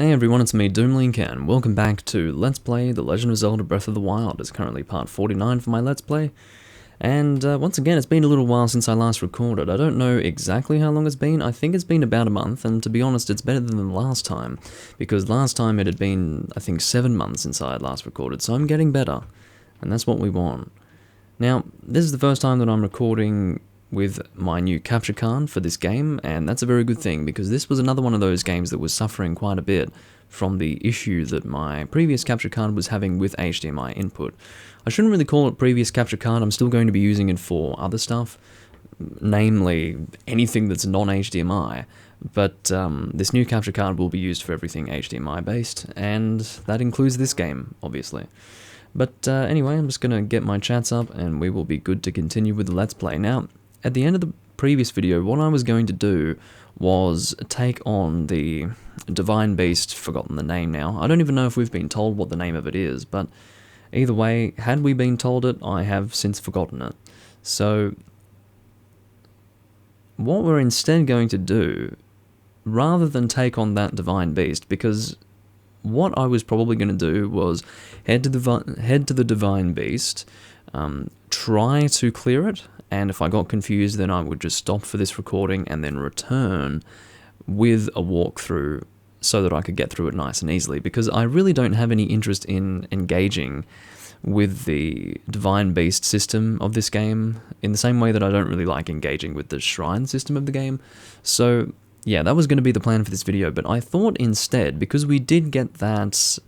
Hey everyone, it's me, Doomlink, and welcome back to Let's Play The Legend of Zelda Breath of the Wild. It's currently part 49 for my Let's Play, and once again, it's been a little while since I last recorded. I don't know exactly how long it's been. I think it's been about a month, and to be honest, it's better than the last time, because last time it had been, I think, 7 months since I had last recorded, so I'm getting better, and that's what we want. Now, this is the first time that I'm recording with my new capture card for this game, and that's a very good thing because this was another one of those games that was suffering quite a bit from the issue that my previous capture card was having with HDMI input. I shouldn't really call it previous capture card. I'm still going to be using it for other stuff, namely anything that's non-HDMI, but this new capture card will be used for everything HDMI based, and that includes this game, obviously. But anyway, I'm just going to get my chats up and we will be good to continue with the Let's Play. Now, at the end of the previous video, what I was going to do was take on the Divine Beast, forgotten the name now. I don't even know if we've been told what the name of it is, but either way, had we been told it, I have since forgotten it. So, what we're instead going to do, rather than take on that Divine Beast, because what I was probably going to do was head to the Divine Beast, try to clear it, and if I got confused, then I would just stop for this recording and then return with a walkthrough so that I could get through it nice and easily, because I really don't have any interest in engaging with the Divine Beast system of this game, in the same way that I don't really like engaging with the shrine system of the game. So yeah, that was going to be the plan for this video, but I thought instead, because we did get that,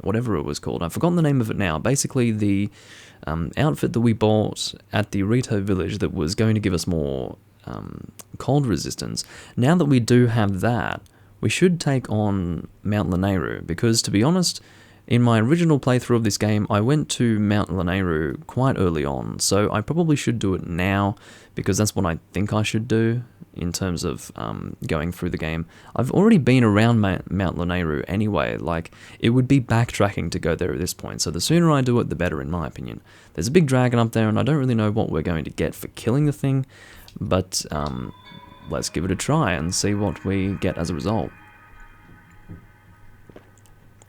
whatever it was called, I've forgotten the name of it now, basically the outfit that we bought at the Rito village that was going to give us more cold resistance. Now that we do have that, we should take on Mount Lanayru, because to be honest, in my original playthrough of this game, I went to Mount Lanayru quite early on, so I probably should do it now, because that's what I think I should do in terms of going through the game. I've already been around Mount Lanayru anyway, like, it would be backtracking to go there at this point, so the sooner I do it, the better in my opinion. There's a big dragon up there, and I don't really know what we're going to get for killing the thing, but let's give it a try and see what we get as a result.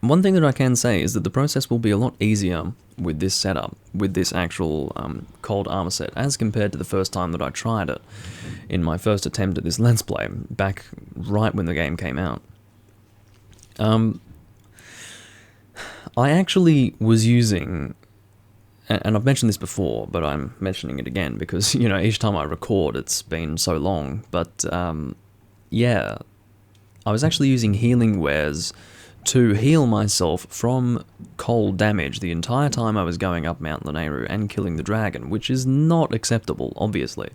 One thing that I can say is that the process will be a lot easier with this setup, with this actual cold armor set, as compared to the first time that I tried it in my first attempt at this Let's Play, back right when the game came out. I actually was using, and I've mentioned this before, but I'm mentioning it again because, you know, each time I record it's been so long, but yeah, I was actually using healing wares to heal myself from cold damage the entire time I was going up Mount Lanayru and killing the dragon, which is not acceptable, obviously.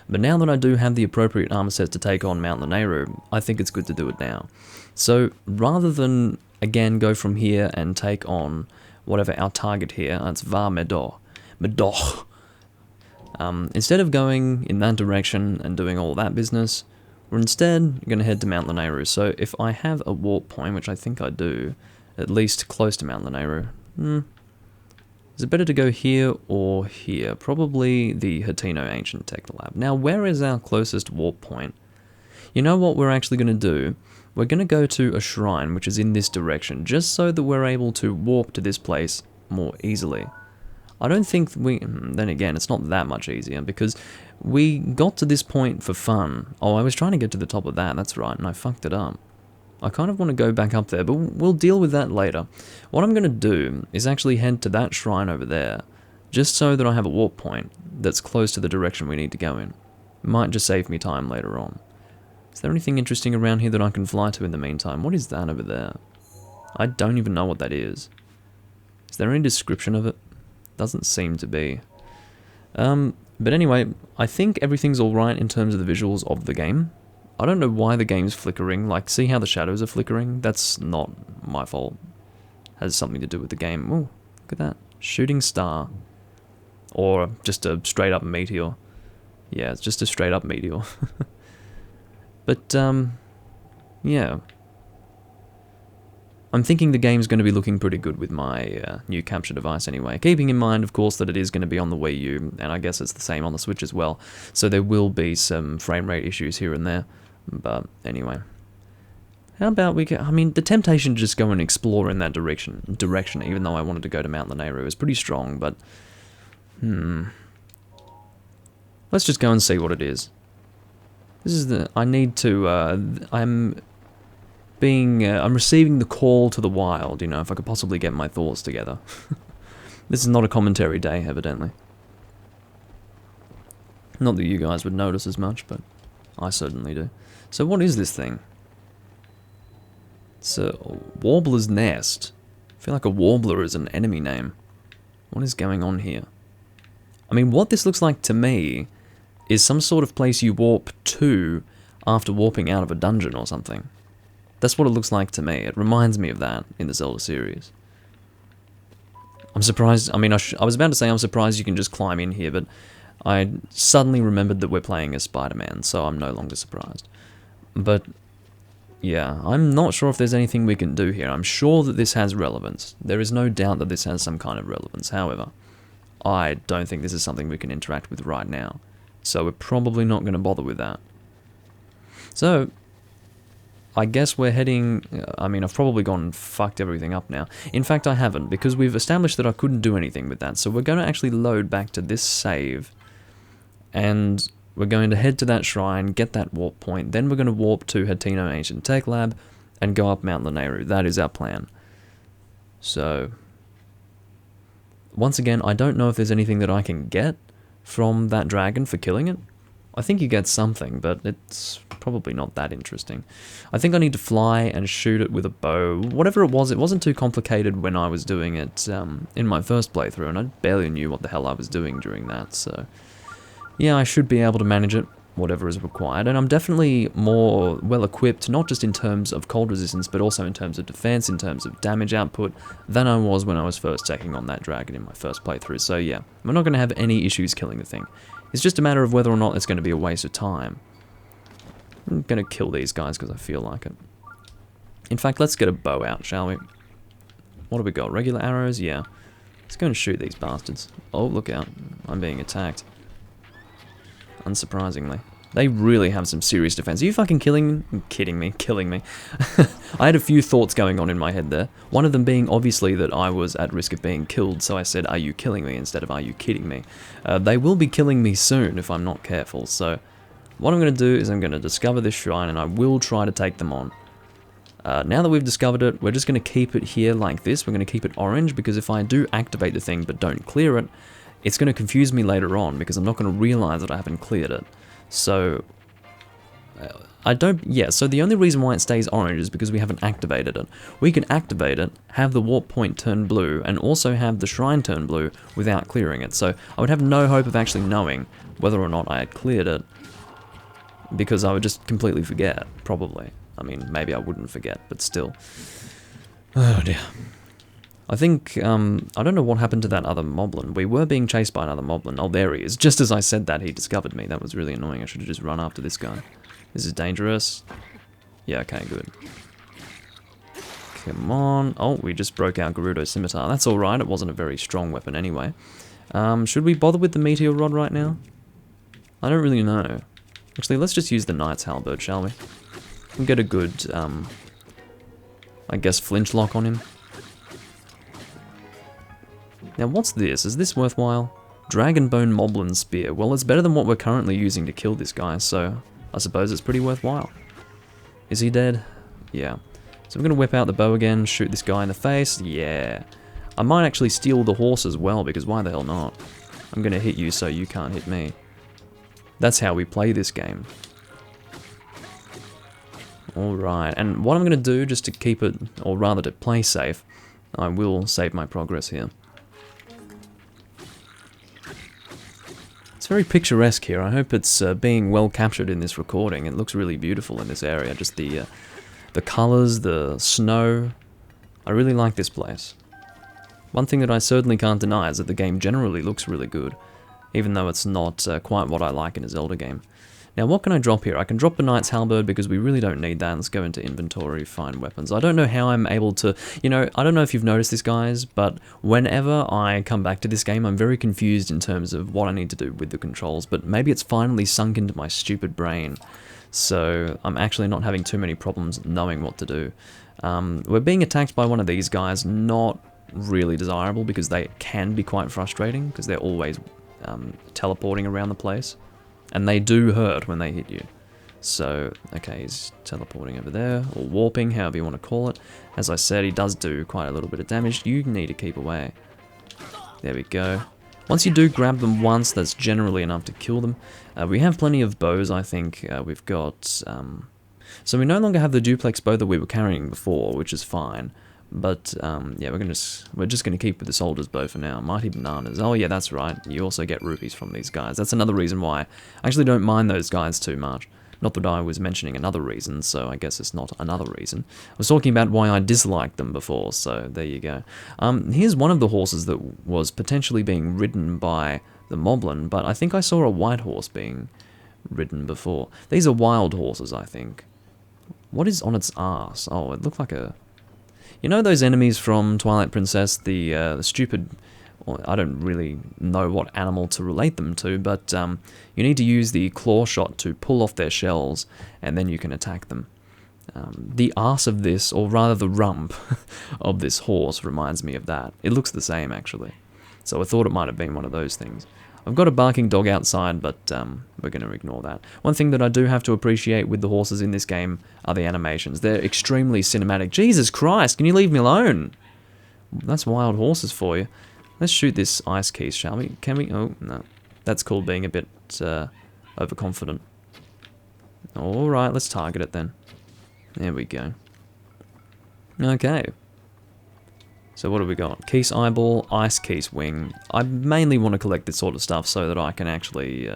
But now that I do have the appropriate armor sets to take on Mount Lanayru, I think it's good to do it now. So, rather than, again, go from here and take on whatever our target here, that's Va Medoh. Instead of going in that direction and doing all that business, we're instead going to head to Mount Lanayru. So if I have a warp point, which I think I do, at least close to Mount Lanayru, is it better to go here or here? Probably the Hateno Ancient Technolab. Now, where is our closest warp point? You know what we're actually going to do? We're going to go to a shrine, which is in this direction, just so that we're able to warp to this place more easily. I don't think then again, it's not that much easier, because we got to this point for fun. Oh, I was trying to get to the top of that, that's right, and I fucked it up. I kind of want to go back up there, but we'll deal with that later. What I'm going to do is actually head to that shrine over there, just so that I have a warp point that's close to the direction we need to go in. It might just save me time later on. Is there anything interesting around here that I can fly to in the meantime? What is that over there? I don't even know what that is. Is there any description of it? Doesn't seem to be. But anyway, I think everything's alright in terms of the visuals of the game. I don't know why the game's flickering, like, see how the shadows are flickering? That's not my fault. Has something to do with the game. Oh, look at that. Shooting star. Or just a straight up meteor. Yeah, it's just a straight up meteor. But, yeah. I'm thinking the game's going to be looking pretty good with my new capture device anyway, keeping in mind, of course, that it is going to be on the Wii U, and I guess it's the same on the Switch as well, so there will be some frame rate issues here and there, but anyway. How about we get... I mean, the temptation to just go and explore in that direction, even though I wanted to go to Mount Lanayru, is pretty strong, but... Let's just go and see what it is. This is the... I need to... I'm receiving the call to the wild, you know, if I could possibly get my thoughts together. This is not a commentary day, evidently. Not that you guys would notice as much, but I certainly do. So what is this thing? It's a warbler's nest. I feel like a warbler is an enemy name. What is going on here? I mean, what this looks like to me is some sort of place you warp to after warping out of a dungeon or something. That's what it looks like to me. It reminds me of that in the Zelda series. I'm surprised, I mean, I was about to say I'm surprised you can just climb in here, but I suddenly remembered that we're playing as Spider-Man, so I'm no longer surprised. But... yeah, I'm not sure if there's anything we can do here. I'm sure that this has relevance. There is no doubt that this has some kind of relevance. However, I don't think this is something we can interact with right now. So we're probably not going to bother with that. So, I guess we're heading... I mean, I've probably gone and fucked everything up now. In fact, I haven't, because we've established that I couldn't do anything with that. So we're going to actually load back to this save. And... we're going to head to that shrine, get that warp point, then we're going to warp to Hateno Ancient Tech Lab, and go up Mount Lanayru. That is our plan. So, once again, I don't know if there's anything that I can get from that dragon for killing it. I think you get something, but it's probably not that interesting. I think I need to fly and shoot it with a bow. Whatever it wasn't too complicated when I was doing it in my first playthrough, and I barely knew what the hell I was doing during that, so... yeah, I should be able to manage it, whatever is required, and I'm definitely more well-equipped, not just in terms of cold resistance, but also in terms of defense, in terms of damage output, than I was when I was first taking on that dragon in my first playthrough. So yeah, we're not going to have any issues killing the thing. It's just a matter of whether or not it's going to be a waste of time. I'm going to kill these guys because I feel like it. In fact, let's get a bow out, shall we? What do we got? Regular arrows? Yeah. Let's go and shoot these bastards. Oh, look out. I'm being attacked. Unsurprisingly. They really have some serious defense. Are you fucking kidding me? Killing me. I had a few thoughts going on in my head there. One of them being obviously that I was at risk of being killed, so I said, are you killing me, instead of are you kidding me? They will be killing me soon if I'm not careful, so what I'm going to do is I'm going to discover this shrine and I will try to take them on. Now that we've discovered it, we're just going to keep it here like this. We're going to keep it orange, because if I do activate the thing but don't clear it, it's going to confuse me later on, because I'm not going to realize that I haven't cleared it. So, so the only reason why it stays orange is because we haven't activated it. We can activate it, have the warp point turn blue, and also have the shrine turn blue without clearing it. So I would have no hope of actually knowing whether or not I had cleared it, because I would just completely forget, probably. I mean, maybe I wouldn't forget, but still. Oh dear. I think, I don't know what happened to that other moblin. We were being chased by another moblin. Oh, there he is. Just as I said that, he discovered me. That was really annoying. I should have just run after this guy. This is dangerous. Yeah, okay, good. Come on. Oh, we just broke our Gerudo Scimitar. That's alright. It wasn't a very strong weapon anyway. Should we bother with the Meteor Rod right now? I don't really know. Actually, let's just use the Knight's Halberd, shall we? And get a good, I guess, flinch lock on him. Now what's this? Is this worthwhile? Dragonbone Moblin Spear. Well, it's better than what we're currently using to kill this guy, so I suppose it's pretty worthwhile. Is he dead? Yeah. So I'm going to whip out the bow again, shoot this guy in the face. Yeah. I might actually steal the horse as well, because why the hell not? I'm going to hit you so you can't hit me. That's how we play this game. Alright, and what I'm going to do, just to keep it, or rather to play safe, I will save my progress here. It's very picturesque here. I hope it's being well captured in this recording. It looks really beautiful in this area. Just the colours, the snow. I really like this place. One thing that I certainly can't deny is that the game generally looks really good, even though it's not quite what I like in a Zelda game. Now, what can I drop here? I can drop the Knight's Halberd because we really don't need that. Let's go into inventory, find weapons. I don't know how I'm able to, I don't know if you've noticed this, guys, but whenever I come back to this game, I'm very confused in terms of what I need to do with the controls, but maybe it's finally sunk into my stupid brain. So I'm actually not having too many problems knowing what to do. We're being attacked by one of these guys, not really desirable because they can be quite frustrating because they're always teleporting around the place. And they do hurt when they hit you. So, okay, he's teleporting over there, or warping, however you want to call it. As I said, he does do quite a little bit of damage. You need to keep away. There we go. Once you do grab them once, that's generally enough to kill them. We have plenty of bows, I think. We've got... so we no longer have the duplex bow that we were carrying before, which is fine. But, yeah, we're just going to keep with the soldier's bow for now. Mighty Bananas. Oh, yeah, that's right. You also get rupees from these guys. That's another reason why I actually don't mind those guys too much. Not that I was mentioning another reason, so I guess it's not another reason. I was talking about why I disliked them before, so there you go. Here's one of the horses that was potentially being ridden by the Moblin, but I think I saw a white horse being ridden before. These are wild horses, I think. What is on its arse? Oh, it looked like a... You know those enemies from Twilight Princess, the stupid... Well, I don't really know what animal to relate them to, but you need to use the claw shot to pull off their shells, and then you can attack them. The arse of this, or rather the rump of this horse, reminds me of that. It looks the same, actually. So I thought it might have been one of those things. I've got a barking dog outside, but we're going to ignore that. One thing that I do have to appreciate with the horses in this game are the animations. They're extremely cinematic. Jesus Christ, can you leave me alone? That's wild horses for you. Let's shoot this ice key, shall we? Can we? Oh, no. That's called being a bit overconfident. Alright, let's target it then. There we go. Okay. So what have we got? Keese Eyeball, Ice Keese Wing. I mainly want to collect this sort of stuff so that I can actually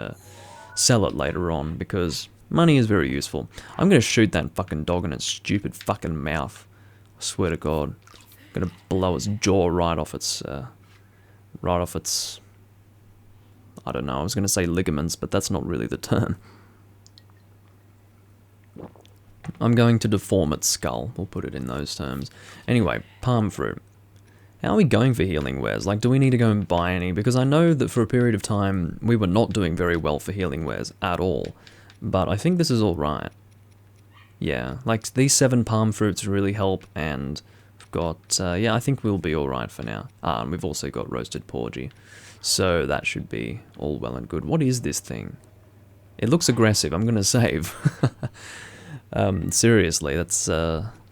sell it later on, because money is very useful. I'm going to shoot that fucking dog in its stupid fucking mouth. I swear to God. I'm going to blow its jaw right off its... I don't know, I was going to say ligaments, but that's not really the term. I'm going to deform its skull, we'll put it in those terms. Anyway, palm fruit. How are we going for healing wares? Like, do we need to go and buy any? Because I know that for a period of time, we were not doing very well for healing wares at all. But I think this is alright. Yeah, like, these 7 palm fruits really help, and... got, yeah, I think we'll be alright for now. And we've also got roasted porgy. So that should be all well and good. What is this thing? It looks aggressive. I'm going to save. Seriously, that's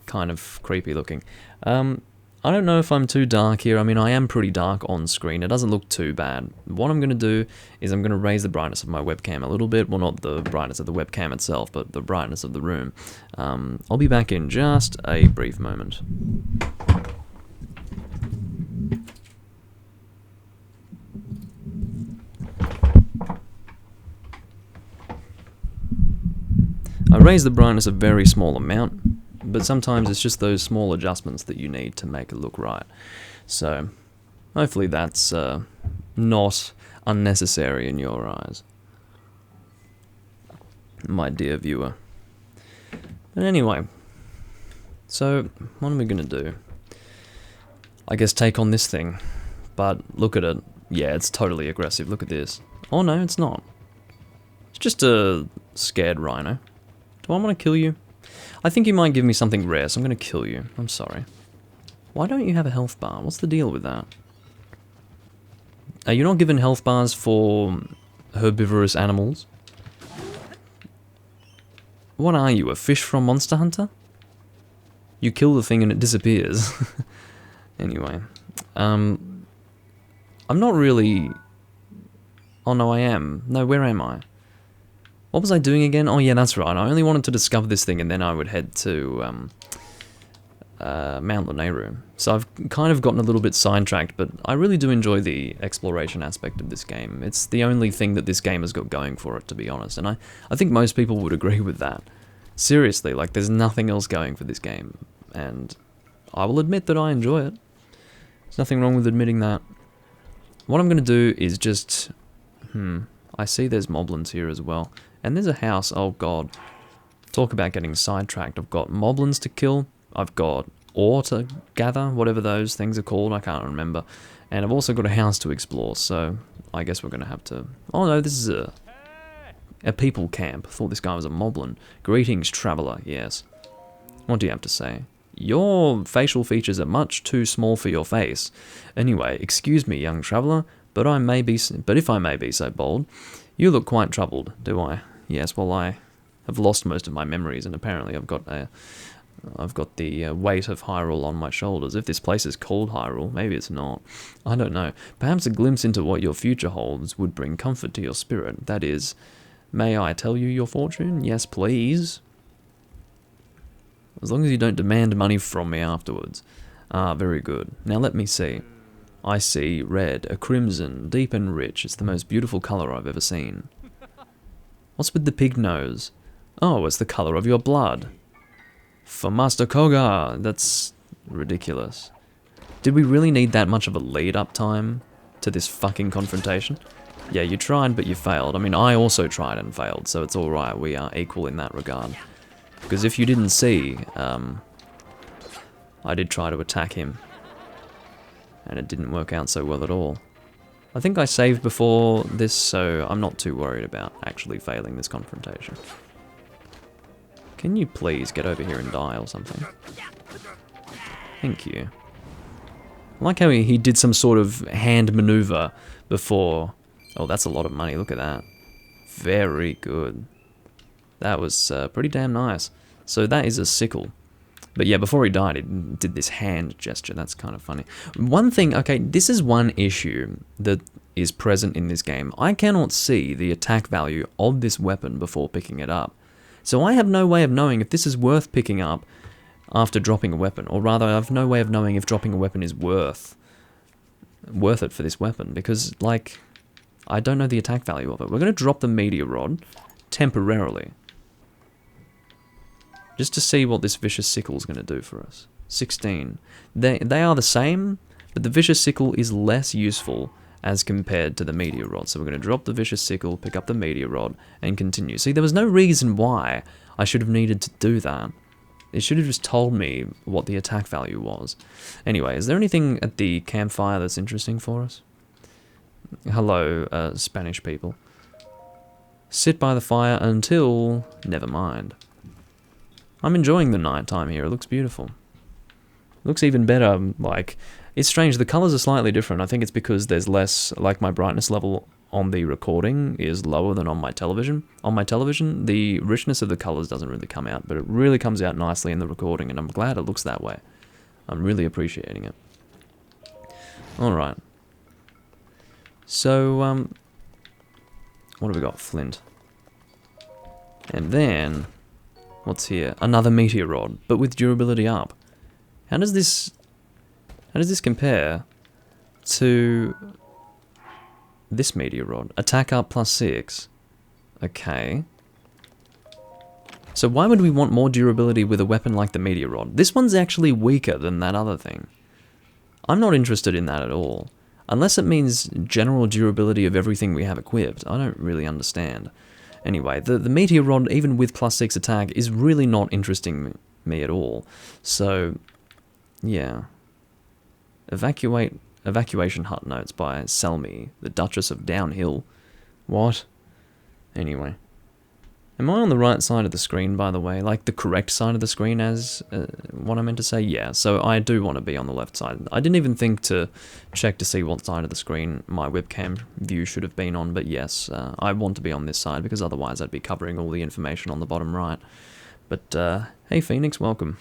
kind of creepy looking. I don't know if I'm too dark here. I mean, I am pretty dark on screen. It doesn't look too bad. What I'm going to do is I'm going to raise the brightness of my webcam a little bit. Well, not the brightness of the webcam itself, but the brightness of the room. I'll be back in just a brief moment. I raised the brightness a very small amount, but sometimes it's just those small adjustments that you need to make it look right. So, hopefully that's not unnecessary in your eyes, my dear viewer. But anyway, so what are we going to do? I guess take on this thing, but look at it. Yeah, it's totally aggressive. Look at this. Oh no, it's not. It's just a scared rhino. Do I want to kill you? I think you might give me something rare, so I'm going to kill you. I'm sorry. Why don't you have a health bar? What's the deal with that? Are you not given health bars for herbivorous animals? What are you, a fish from Monster Hunter? You kill the thing and it disappears. Anyway. I'm not really... Oh no, I am. No, where am I? What was I doing again? Oh yeah, that's right. I only wanted to discover this thing and then I would head to Mount Lanayru. So I've kind of gotten a little bit sidetracked, but I really do enjoy the exploration aspect of this game. It's the only thing that this game has got going for it, to be honest, and I think most people would agree with that. Seriously, like, there's nothing else going for this game, and I will admit that I enjoy it. There's nothing wrong with admitting that. What I'm going to do is just... I see there's moblins here as well. And there's a house, oh god. Talk about getting sidetracked. I've got moblins to kill. I've got ore to gather, whatever those things are called, I can't remember. And I've also got a house to explore, so I guess we're going to have to... Oh no, this is a A people camp. Thought this guy was a moblin. Greetings, traveller. Yes. What do you have to say? Your facial features are much too small for your face. Anyway, excuse me, young traveller, but if I may be so bold, you look quite troubled, do I? Yes, well, I have lost most of my memories, and apparently I've got the weight of Hyrule on my shoulders. If this place is called Hyrule, maybe it's not. I don't know. Perhaps a glimpse into what your future holds would bring comfort to your spirit. That is, may I tell you your fortune? Yes, please. As long as you don't demand money from me afterwards. Ah, very good. Now let me see. I see red, a crimson, deep and rich. It's the most beautiful colour I've ever seen. What's with the pig nose? Oh, it's the colour of your blood. For Master Koga! That's ridiculous. Did we really need that much of a lead-up time to this fucking confrontation? Yeah, you tried, but you failed. I mean, I also tried and failed, so it's alright. We are equal in that regard. Because if you didn't see, I did try to attack him. And it didn't work out so well at all. I think I saved before this, so I'm not too worried about actually failing this confrontation. Can you please get over here and die or something? Thank you. I like how he did some sort of hand maneuver before. Oh, that's a lot of money. Look at that. Very good. That was pretty damn nice. So that is a sickle. But yeah, before he died, he did this hand gesture. That's kind of funny. One thing, okay, this is one issue that is present in this game. I cannot see the attack value of this weapon before picking it up. So I have no way of knowing if this is worth picking up after dropping a weapon. Or rather, I have no way of knowing if dropping a weapon is worth it for this weapon. Because, like, I don't know the attack value of it. We're going to drop the meteor rod temporarily. Just to see what this vicious sickle is going to do for us. 16. They are the same, but the vicious sickle is less useful as compared to the meteor rod. So we're going to drop the vicious sickle, pick up the meteor rod, and continue. See, there was no reason why I should have needed to do that. It should have just told me what the attack value was. Anyway, is there anything at the campfire that's interesting for us? Hello, Spanish people. Sit by the fire until... Never mind. I'm enjoying the nighttime here. It looks beautiful. It looks even better. Like, it's strange. The colors are slightly different. I think it's because there's less, like my brightness level on the recording is lower than on my television. On my television, the richness of the colors doesn't really come out, but it really comes out nicely in the recording, and I'm glad it looks that way. I'm really appreciating it. Alright. So, what have we got? Flint. And then... What's here? Another meteor rod, but with durability up. How does this compare to this meteor rod? Attack up +6. Okay. So why would we want more durability with a weapon like the meteor rod? This one's actually weaker than that other thing. I'm not interested in that at all. Unless it means general durability of everything we have equipped. I don't really understand. Anyway, the meteor rod, even with +6 attack, is really not interesting me at all. So, yeah. Evacuation hut notes by Selmy, the Duchess of Downhill. What? Anyway. Am I on the right side of the screen, by the way? Like the correct side of the screen as what I meant to say? Yeah, so I do want to be on the left side. I didn't even think to check to see what side of the screen my webcam view should have been on, but yes, I want to be on this side because otherwise I'd be covering all the information on the bottom right. But, hey Phoenix, welcome.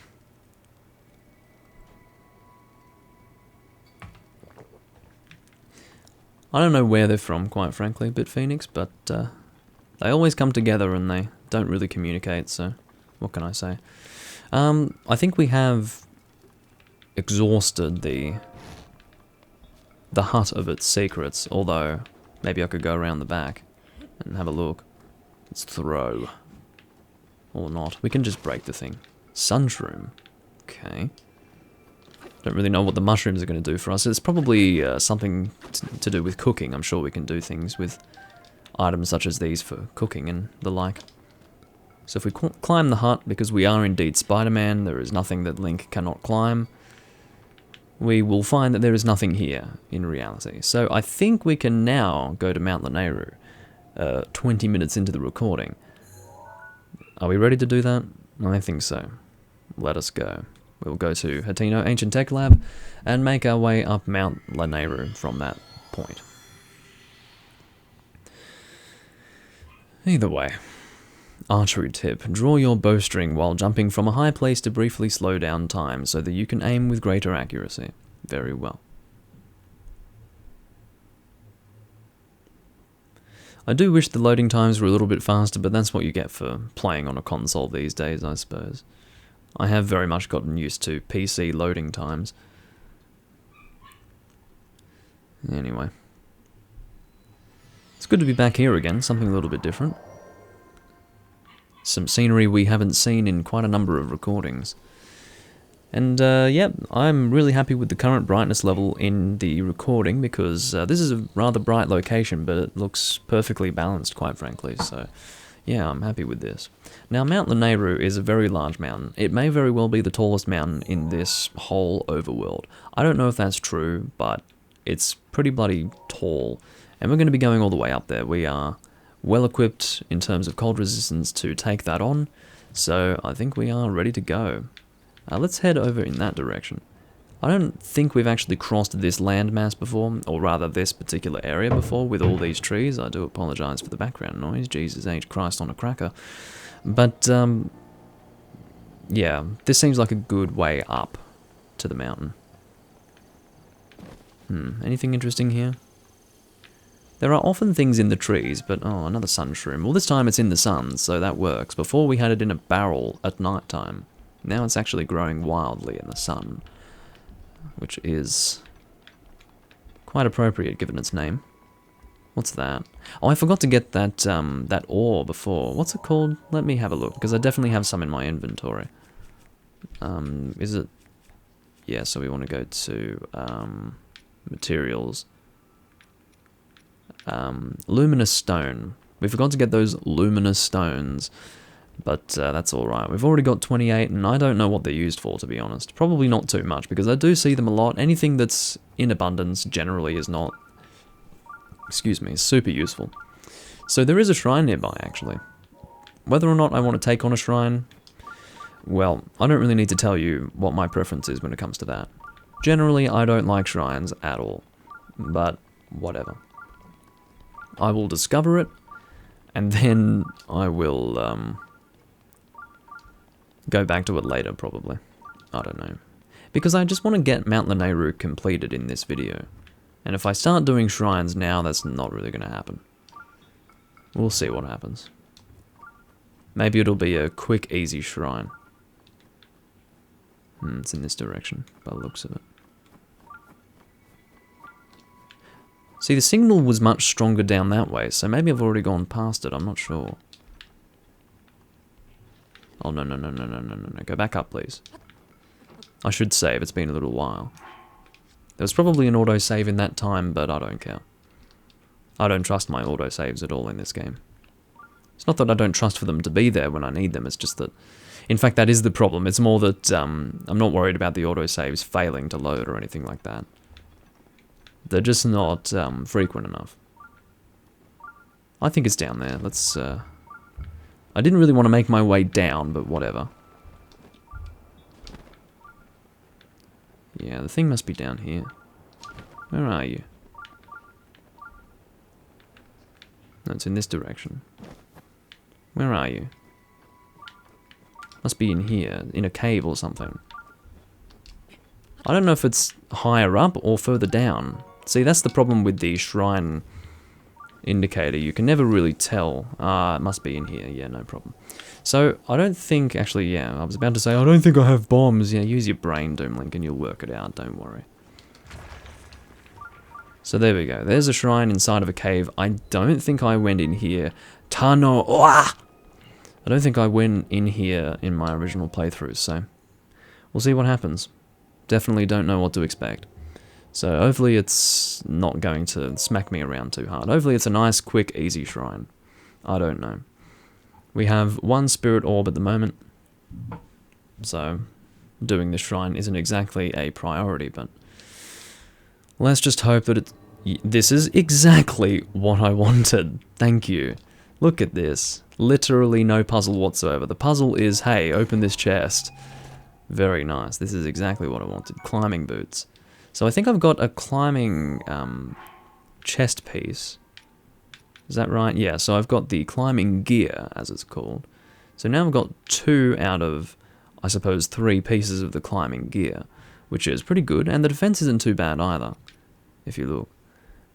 I don't know where they're from, quite frankly, Bit Phoenix, but they always come together and they don't really communicate, so what can I say? I think we have exhausted the hut of its secrets, although maybe I could go around the back and have a look. Let's throw. Or not. We can just break the thing. Sunshroom. Okay. Don't really know what the mushrooms are going to do for us. It's probably something to do with cooking. I'm sure we can do things with items such as these for cooking and the like. So if we climb the hut, because we are indeed Spider-Man, there is nothing that Link cannot climb, we will find that there is nothing here in reality. So I think we can now go to Mount Lanayru. 20 minutes into the recording. Are we ready to do that? I think so. Let us go. We'll go to Hateno Ancient Tech Lab and make our way up Mount Lanayru from that point. Either way. Archery tip. Draw your bowstring while jumping from a high place to briefly slow down time so that you can aim with greater accuracy. Very well. I do wish the loading times were a little bit faster, but that's what you get for playing on a console these days, I suppose. I have very much gotten used to PC loading times. Anyway. It's good to be back here again, something a little bit different. Some scenery we haven't seen in quite a number of recordings. And, yep, I'm really happy with the current brightness level in the recording because this is a rather bright location, but it looks perfectly balanced, quite frankly, so yeah, I'm happy with this. Now, Mount Lanayru is a very large mountain. It may very well be the tallest mountain in this whole overworld. I don't know if that's true, but it's pretty bloody tall, and we're going to be going all the way up there. We are well equipped in terms of cold resistance to take that on, so I think we are ready to go. Let's head over in that direction. I don't think we've actually crossed this landmass before, or rather this particular area before, with all these trees. I do apologise for the background noise, Jesus H. Christ on a cracker. But, yeah, this seems like a good way up to the mountain. Anything interesting here? There are often things in the trees, but, oh, another sun shroom. Well, this time it's in the sun, so that works. Before we had it in a barrel at night time. Now it's actually growing wildly in the sun, which is quite appropriate given its name. What's that? Oh, I forgot to get that that ore before. What's it called? Let me have a look, because I definitely have some in my inventory. Is it? Yeah, so we want to go to materials. Luminous stone. We forgot to get those luminous stones. But that's alright. We've already got 28, and I don't know what they're used for, to be honest. Probably not too much, because I do see them a lot. Anything that's in abundance generally is not, excuse me, super useful. So there is a shrine nearby, actually. Whether or not I want to take on a shrine, well, I don't really need to tell you what my preference is when it comes to that. Generally, I don't like shrines at all. But, whatever. I will discover it, and then I will, go back to it later, probably. I don't know. Because I just want to get Mount Lanayru completed in this video. And if I start doing shrines now, that's not really going to happen. We'll see what happens. Maybe it'll be a quick, easy shrine. It's in this direction, by the looks of it. See, the signal was much stronger down that way, so maybe I've already gone past it, I'm not sure. Oh, no. Go back up, please. I should save, it's been a little while. There was probably an autosave in that time, but I don't care. I don't trust my autosaves at all in this game. It's not that I don't trust for them to be there when I need them, it's just that... In fact, that is the problem. It's more that I'm not worried about the autosaves failing to load or anything like that. They're just not frequent enough. I think it's down there. Let's... I didn't really want to make my way down, but whatever. Yeah, the thing must be down here. Where are you? No, it's in this direction. Where are you? Must be in here, in a cave or something. I don't know if it's higher up or further down. See, that's the problem with the shrine indicator. You can never really tell. It must be in here. Yeah, no problem. So, I don't think... Actually, yeah, I was about to say, I don't think I have bombs. Yeah, use your brain, Doomlink, and you'll work it out. Don't worry. So, there we go. There's a shrine inside of a cave. I don't think I went in here. Tano... I don't think I went in here in my original playthrough, so... We'll see what happens. Definitely don't know what to expect. So hopefully it's not going to smack me around too hard. Hopefully it's a nice, quick, easy shrine. I don't know. We have one spirit orb at the moment. So doing this shrine isn't exactly a priority, but... Let's just hope that This is exactly what I wanted. Thank you. Look at this. Literally no puzzle whatsoever. The puzzle is, hey, open this chest. Very nice. This is exactly what I wanted. Climbing boots. So I think I've got a climbing chest piece. Is that right? Yeah, so I've got the climbing gear, as it's called. So now I've got 2 out of, I suppose, 3 pieces of the climbing gear, which is pretty good, and the defense isn't too bad either, if you look.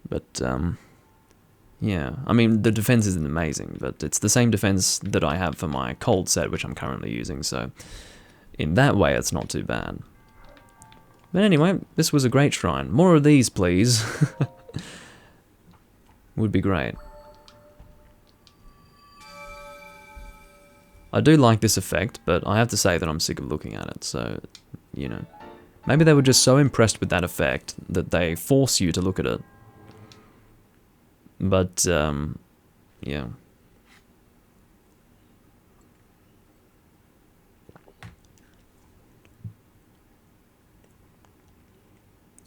But, yeah, I mean, the defense isn't amazing, but it's the same defense that I have for my cold set, which I'm currently using, so in that way, it's not too bad. But anyway, this was a great shrine. More of these, please. Would be great. I do like this effect, but I have to say that I'm sick of looking at it, so, you know. Maybe they were just so impressed with that effect that they force you to look at it. But, yeah.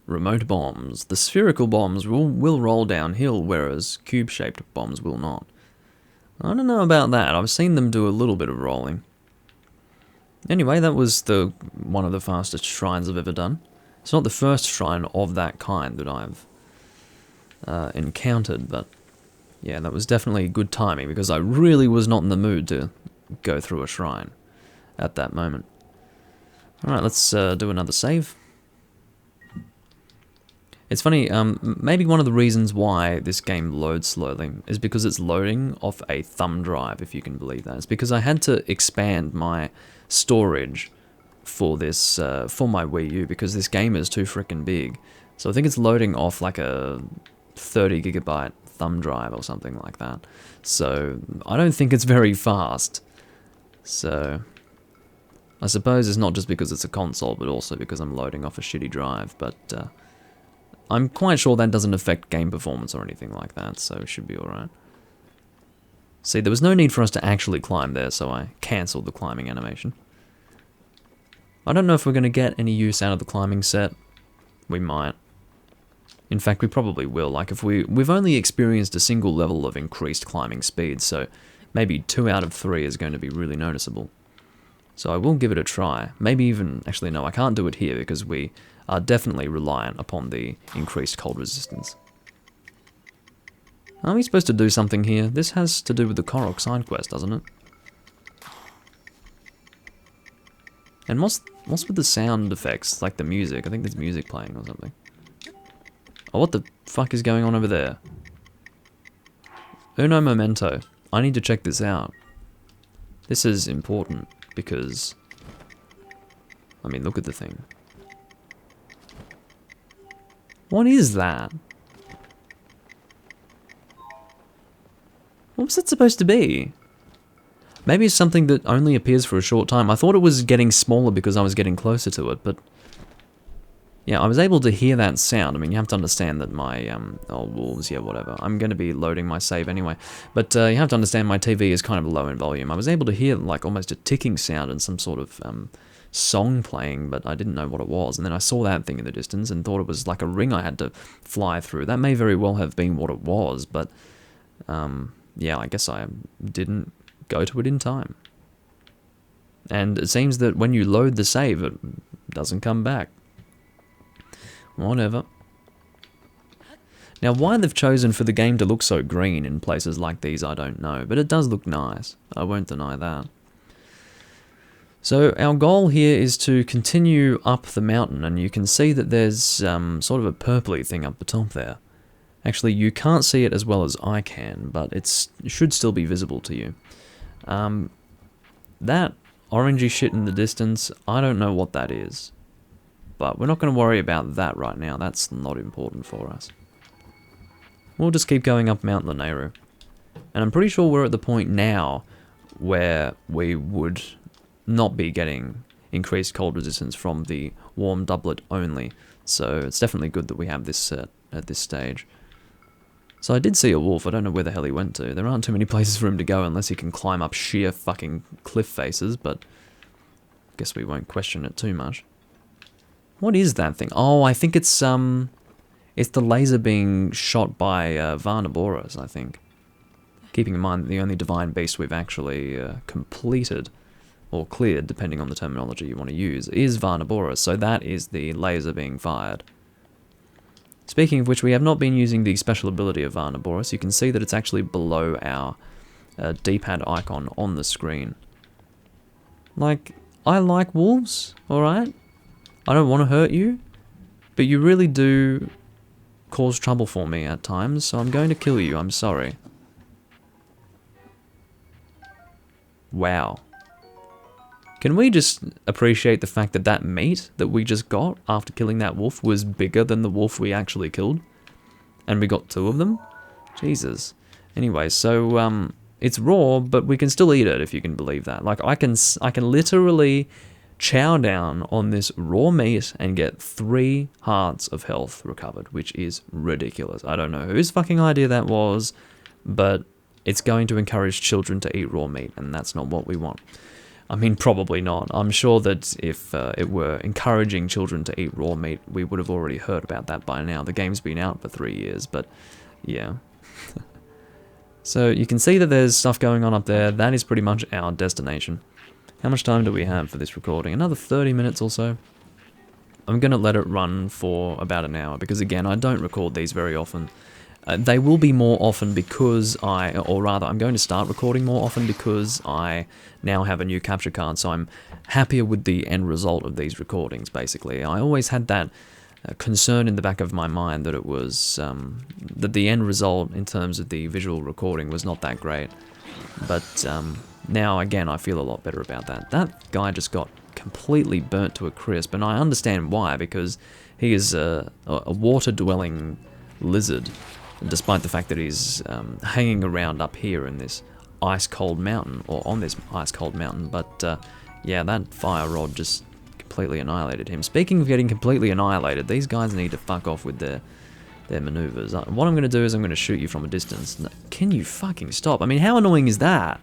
Remote bombs. The spherical bombs will roll downhill, whereas cube-shaped bombs will not. I don't know about that. I've seen them do a little bit of rolling. Anyway, that was one of the fastest shrines I've ever done. It's not the first shrine of that kind that I've encountered, but yeah, that was definitely good timing because I really was not in the mood to go through a shrine at that moment. Alright, let's do another save. It's funny, maybe one of the reasons why this game loads slowly is because it's loading off a thumb drive, if you can believe that. It's because I had to expand my storage for this, for my Wii U, because this game is too freaking big. So I think it's loading off like a 30 gigabyte thumb drive or something like that. So I don't think it's very fast. So I suppose it's not just because it's a console, but also because I'm loading off a shitty drive, but I'm quite sure that doesn't affect game performance or anything like that, so it should be alright. See, there was no need for us to actually climb there, so I cancelled the climbing animation. I don't know if we're going to get any use out of the climbing set. We might. In fact, we probably will. Like, if we've only experienced a single level of increased climbing speed, so maybe 2 out of 3 is going to be really noticeable. So I will give it a try. Maybe even, actually no, I can't do it here because we are definitely reliant upon the increased cold resistance. Are we supposed to do something here? This has to do with the Korok side quest, doesn't it? And what's with the sound effects, like the music? I think there's music playing or something. Oh, what the fuck is going on over there? Uno momento. I need to check this out. This is important because, I mean, look at the thing. What is that? What was it supposed to be? Maybe it's something that only appears for a short time. I thought it was getting smaller because I was getting closer to it, but yeah, I was able to hear that sound. I mean, you have to understand that my, oh, wolves, yeah, whatever. I'm going to be loading my save anyway. But you have to understand my TV is kind of low in volume. I was able to hear, like, almost a ticking sound and some sort of song playing, but I didn't know what it was. And then I saw that thing in the distance and thought it was like a ring I had to fly through. That may very well have been what it was, but yeah, I guess I didn't go to it in time. And it seems that when you load the save, it doesn't come back. Whatever. Now, why they've chosen for the game to look so green in places like these, I don't know, but it does look nice. I won't deny that. So, our goal here is to continue up the mountain, and you can see that there's sort of a purpley thing up the top there. Actually, you can't see it as well as I can, but it should still be visible to you. That orangey shit in the distance, I don't know what that is. But we're not going to worry about that right now. That's not important for us. We'll just keep going up Mount Lanayru. And I'm pretty sure we're at the point now where we would not be getting increased cold resistance from the warm doublet only. So it's definitely good that we have this set at this stage. So I did see a wolf. I don't know where the hell he went to. There aren't too many places for him to go unless he can climb up sheer fucking cliff faces, but I guess we won't question it too much. What is that thing? Oh, I think it's It's the laser being shot by Varnaboros, I think. Keeping in mind that the only divine beast we've actually completed, or cleared, depending on the terminology you want to use, is Varnaboros, so that is the laser being fired. Speaking of which, we have not been using the special ability of Varnaboros. You can see that it's actually below our D-pad icon on the screen. Like, I like wolves, alright? I don't want to hurt you, but you really do cause trouble for me at times, so I'm going to kill you, I'm sorry. Wow. Can we just appreciate the fact that that meat that we just got after killing that wolf was bigger than the wolf we actually killed? And we got 2 of them? Jesus. Anyway, so, it's raw, but we can still eat it, if you can believe that. Like, I can literally chow down on this raw meat and get 3 hearts of health recovered, which is ridiculous. I don't know whose fucking idea that was, but it's going to encourage children to eat raw meat, and that's not what we want. I mean, probably not. I'm sure that if it were encouraging children to eat raw meat, we would have already heard about that by now. The game's been out for 3 years, but yeah. So you can see that there's stuff going on up there. That is pretty much our destination. How much time do we have for this recording? Another 30 minutes or so. I'm going to let it run for about an hour, because again, I don't record these very often. They will be more often because or rather, I'm going to start recording more often because I now have a new capture card, so I'm happier with the end result of these recordings, basically. I always had that concern in the back of my mind that it was, that the end result in terms of the visual recording was not that great. But now, again, I feel a lot better about that. That guy just got completely burnt to a crisp, and I understand why, because he is a water-dwelling lizard, despite the fact that he's hanging around up here in this ice-cold mountain, or on this ice-cold mountain, but yeah, that fire rod just completely annihilated him. Speaking of getting completely annihilated, these guys need to fuck off with their maneuvers. What I'm going to do is I'm going to shoot you from a distance. Can you fucking stop? I mean, how annoying is that?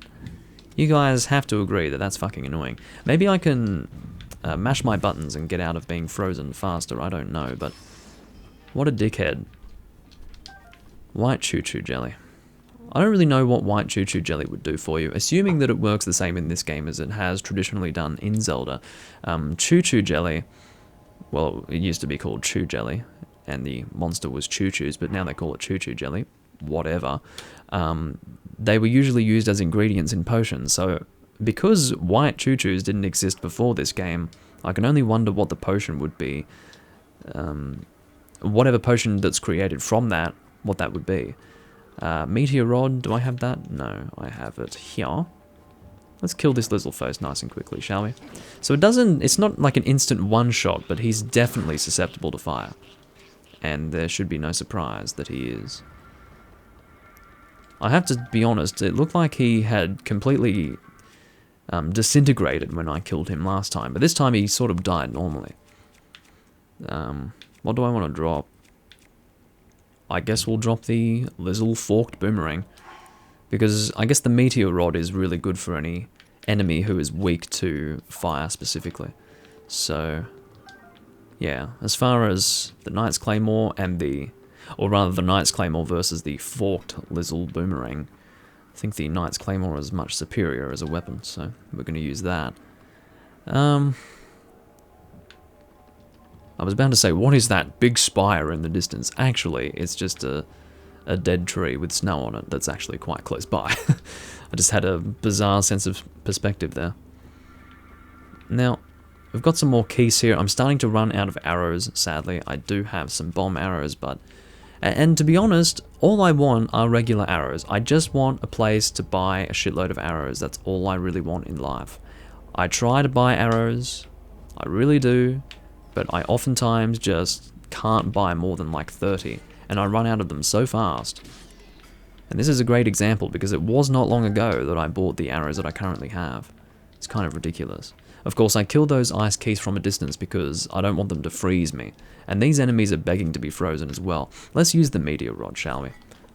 You guys have to agree that that's fucking annoying. Maybe I can mash my buttons and get out of being frozen faster, I don't know, but what a dickhead. White choo-choo jelly. I don't really know what white choo-choo jelly would do for you, assuming that it works the same in this game as it has traditionally done in Zelda. Choo-choo jelly, well, it used to be called chew jelly, and the monster was choo-choos, but now they call it choo-choo jelly. Whatever. They were usually used as ingredients in potions, so because white choo-choos didn't exist before this game, I can only wonder what the potion would be. Whatever potion that's created from that, what that would be. Meteor Rod, do I have that? No, I have it here. Let's kill this Lizzle first nice and quickly, shall we? So it's not like an instant one-shot, but he's definitely susceptible to fire. And there should be no surprise that he is. I have to be honest, it looked like he had completely disintegrated when I killed him last time, but this time he sort of died normally. What do I want to drop? I guess we'll drop the Lizzle Forked Boomerang, because I guess the Meteor Rod is really good for any enemy who is weak to fire specifically. So, yeah, as far as the Knight's Claymore and the Knight's Claymore versus the Forked Lizzle Boomerang, I think the Knight's Claymore is much superior as a weapon, so we're going to use that. I was bound to say, what is that big spire in the distance? Actually, it's just a dead tree with snow on it that's actually quite close by. I just had a bizarre sense of perspective there. Now, we've got some more keys here. I'm starting to run out of arrows, sadly. I do have some bomb arrows, but... And to be honest, all I want are regular arrows. I just want a place to buy a shitload of arrows. That's all I really want in life. I try to buy arrows, I really do, but I oftentimes just can't buy more than like 30, and I run out of them so fast. And this is a great example because it was not long ago that I bought the arrows that I currently have. It's kind of ridiculous. Of course, I kill those ice keys from a distance because I don't want them to freeze me, and these enemies are begging to be frozen as well. Let's use the Meteor Rod, shall we?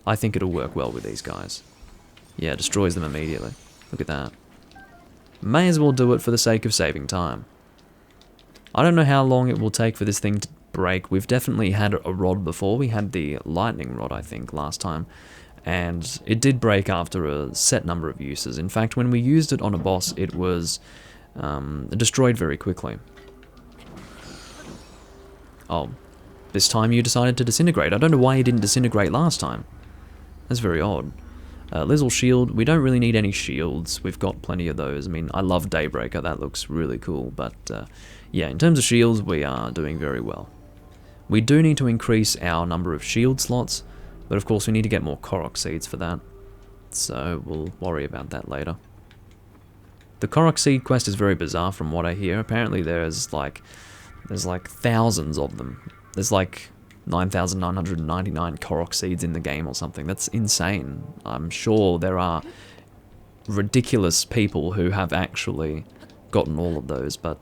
I think it'll work well with these guys. Yeah, destroys them immediately. Look at that. May as well do it for the sake of saving time. I don't know how long it will take for this thing break. We've definitely had a rod before. We had the lightning rod, I think, last time. And it did break after a set number of uses. In fact, when we used it on a boss, it was destroyed very quickly. Oh, this time you decided to disintegrate. I don't know why you didn't disintegrate last time. That's very odd. Lizzle shield, we don't really need any shields. We've got plenty of those. I mean, I love Daybreaker, that looks really cool. But yeah, in terms of shields, we are doing very well. We do need to increase our number of shield slots, but of course we need to get more Korok seeds for that. So we'll worry about that later. The Korok seed quest is very bizarre from what I hear. Apparently there's like thousands of them. There's like 9,999 Korok seeds in the game or something. That's insane. I'm sure there are ridiculous people who have actually gotten all of those, but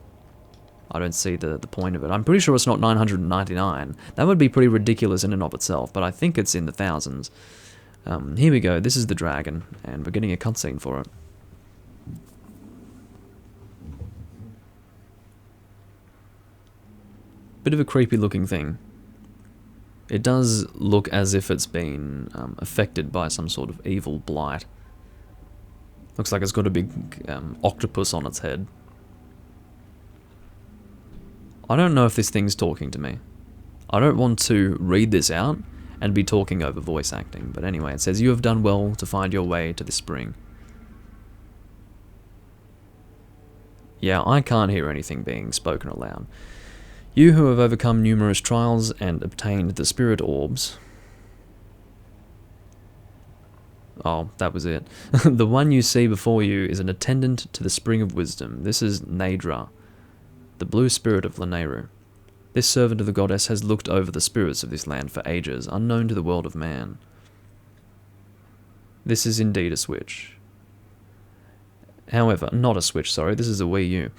I don't see the point of it. I'm pretty sure it's not 999. That would be pretty ridiculous in and of itself, but I think it's in the thousands. Here we go. This is the dragon, and we're getting a cutscene for it. Bit of a creepy looking thing. It does look as if it's been affected by some sort of evil blight. Looks like it's got a big octopus on its head. I don't know if this thing's talking to me. I don't want to read this out and be talking over voice acting, but anyway, it says, "You have done well to find your way to the spring." Yeah, I can't hear anything being spoken aloud. "You who have overcome numerous trials and obtained the spirit orbs." Oh, that was it. "The one you see before you is an attendant to the Spring of Wisdom. This is Naydra, the blue spirit of Lanayru. This servant of the goddess has looked over the spirits of this land for ages, unknown to the world of man." This is indeed a switch. However, not a switch, sorry, this is a Wii U.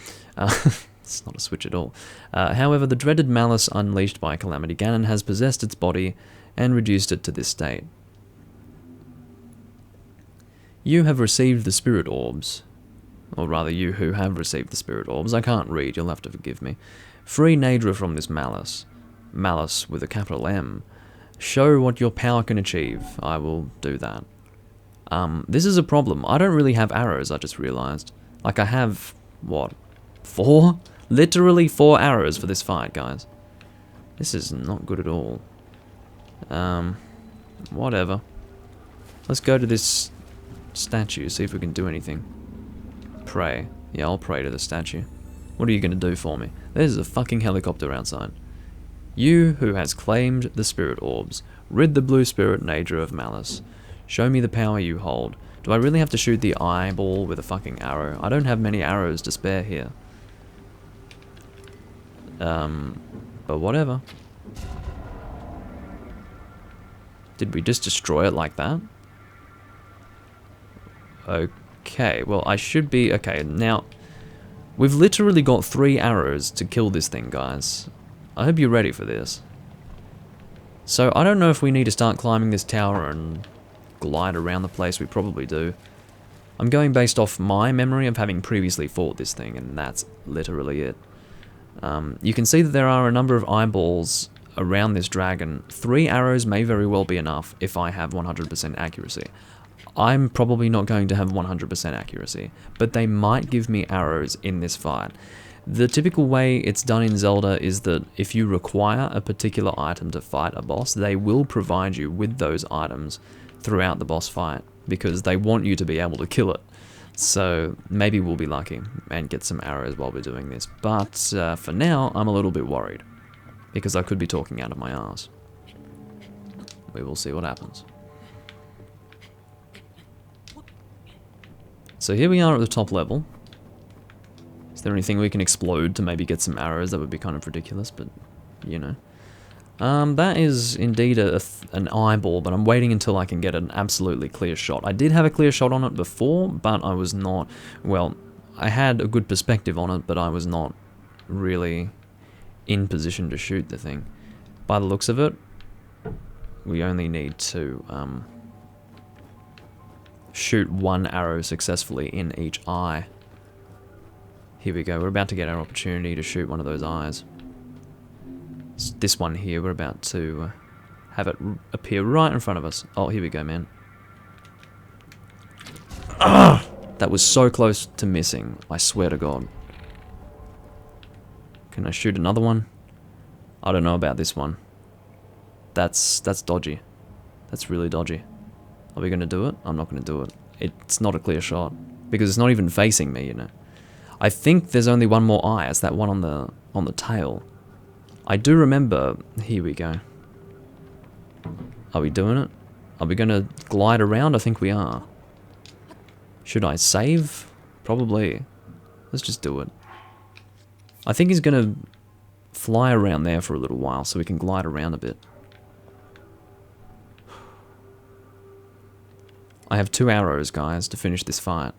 It's not a switch at all. However, the dreaded Malice unleashed by Calamity Ganon has possessed its body and reduced it to this state. "You have received the spirit orbs." Or rather, you who have received the spirit orbs. I can't read, you'll have to forgive me. "Free Naydra from this Malice." Malice with a capital M. "Show what your power can achieve." I will do that. This is a problem. I don't really have arrows, I just realized. Like, I have, what, 4? Literally 4 arrows for this fight, guys. This is not good at all. Whatever. Let's go to this statue, see if we can do anything. Pray. Yeah, I'll pray to the statue. What are you going to do for me? There's a fucking helicopter outside. "You who has claimed the spirit orbs, rid the blue spirit Naydra of Malice. Show me the power you hold." Do I really have to shoot the eyeball with a fucking arrow? I don't have many arrows to spare here. But whatever. Did we just destroy it like that? Okay, well, I should be... Okay, now, we've literally got 3 arrows to kill this thing, guys. I hope you're ready for this. So, I don't know if we need to start climbing this tower and glide around the place. We probably do. I'm going based off my memory of having previously fought this thing, and that's literally it. You can see that there are a number of eyeballs around this dragon. 3 arrows may very well be enough if I have 100% accuracy. I'm probably not going to have 100% accuracy, but they might give me arrows in this fight. The typical way it's done in Zelda is that if you require a particular item to fight a boss, they will provide you with those items throughout the boss fight, because they want you to be able to kill it. So maybe we'll be lucky and get some arrows while we're doing this. But for now, I'm a little bit worried, because I could be talking out of my arse. We will see what happens. So here we are at the top level. Is there anything we can explode to maybe get some arrows? That would be kind of ridiculous, but you know. That is indeed an eyeball, but I'm waiting until I can get an absolutely clear shot. I did have a clear shot on it before, but I was not, well, I had a good perspective on it, but I was not really in position to shoot the thing. By the looks of it, we only need to shoot 1 arrow successfully in each eye. Here we go, we're about to get our opportunity to shoot one of those eyes. It's this one here, we're about to have it appear right in front of us. Oh, here we go, man. Ah! That was so close to missing, I swear to God. Can I shoot another one? I don't know about this one. That's dodgy. That's really dodgy. Are we going to do it? I'm not going to do it. It's not a clear shot. Because it's not even facing me, you know. I think there's only one more eye. It's that one on the tail. I do remember... Here we go. Are we doing it? Are we going to glide around? I think we are. Should I save? Probably. Let's just do it. I think he's going to fly around there for a little while so we can glide around a bit. I have 2 arrows, guys, to finish this fight.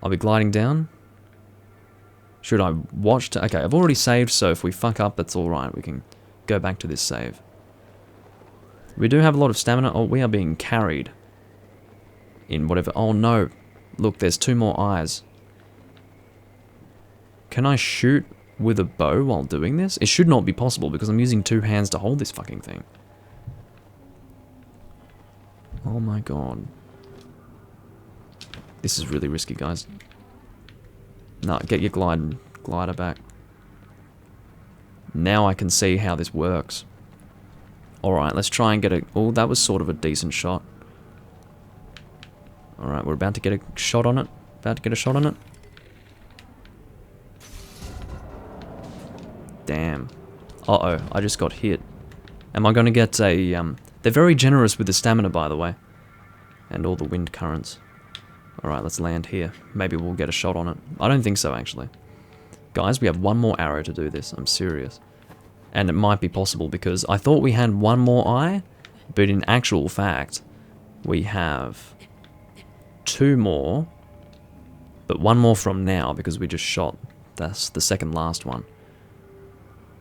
I'll be gliding down. Should I watch to... Okay, I've already saved, so if we fuck up, that's alright. We can go back to this save. We do have a lot of stamina. Oh, we are being carried. In whatever... Oh, no. Look, there's 2 more eyes. Can I shoot with a bow while doing this? It should not be possible because I'm using 2 hands to hold this fucking thing. Oh my god. This is really risky, guys. No, get your glider back. Now I can see how this works. Alright, let's try and get a... Oh, that was sort of a decent shot. Alright, we're about to get a shot on it. About to get a shot on it. Damn. Uh-oh, I just got hit. Am I going to get a... They're very generous with the stamina, by the way. And all the wind currents. Alright, let's land here. Maybe we'll get a shot on it. I don't think so, actually. Guys, we have 1 more arrow to do this. I'm serious. And it might be possible because I thought we had 1 more eye, but in actual fact, we have 2 more, but 1 more from now because we just shot. That's the second last one.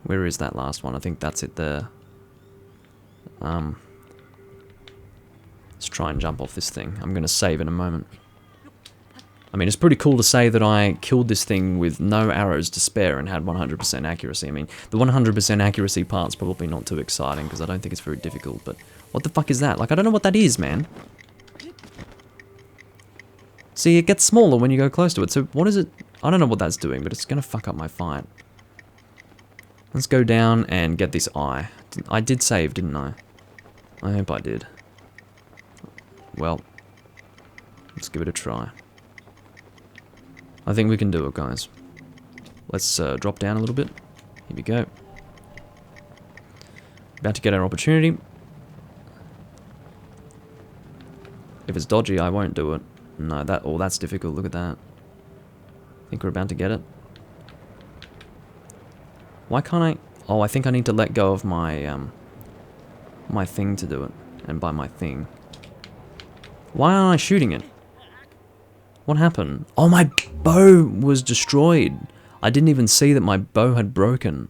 Where is that last one? I think that's it there. Let's try and jump off this thing. I'm going to save in a moment. I mean, it's pretty cool to say that I killed this thing with no arrows to spare and had 100% accuracy. I mean, the 100% accuracy part's probably not too exciting because I don't think it's very difficult, but what the fuck is that? Like, I don't know what that is, man. See, it gets smaller when you go close to it, so what is it? I don't know what that's doing, but it's going to fuck up my fight. Let's go down and get this eye. I did save, didn't I? I hope I did. Well, let's give it a try. I think we can do it, guys. Let's drop down a little bit. Here we go. About to get our opportunity. If it's dodgy, I won't do it. No, that's difficult. Look at that. I think we're about to get it. Why can't I... Oh, I think I need to let go of my my thing to do it. And by my thing. Why aren't I shooting it? What happened? Oh, my bow was destroyed. I didn't even see that my bow had broken.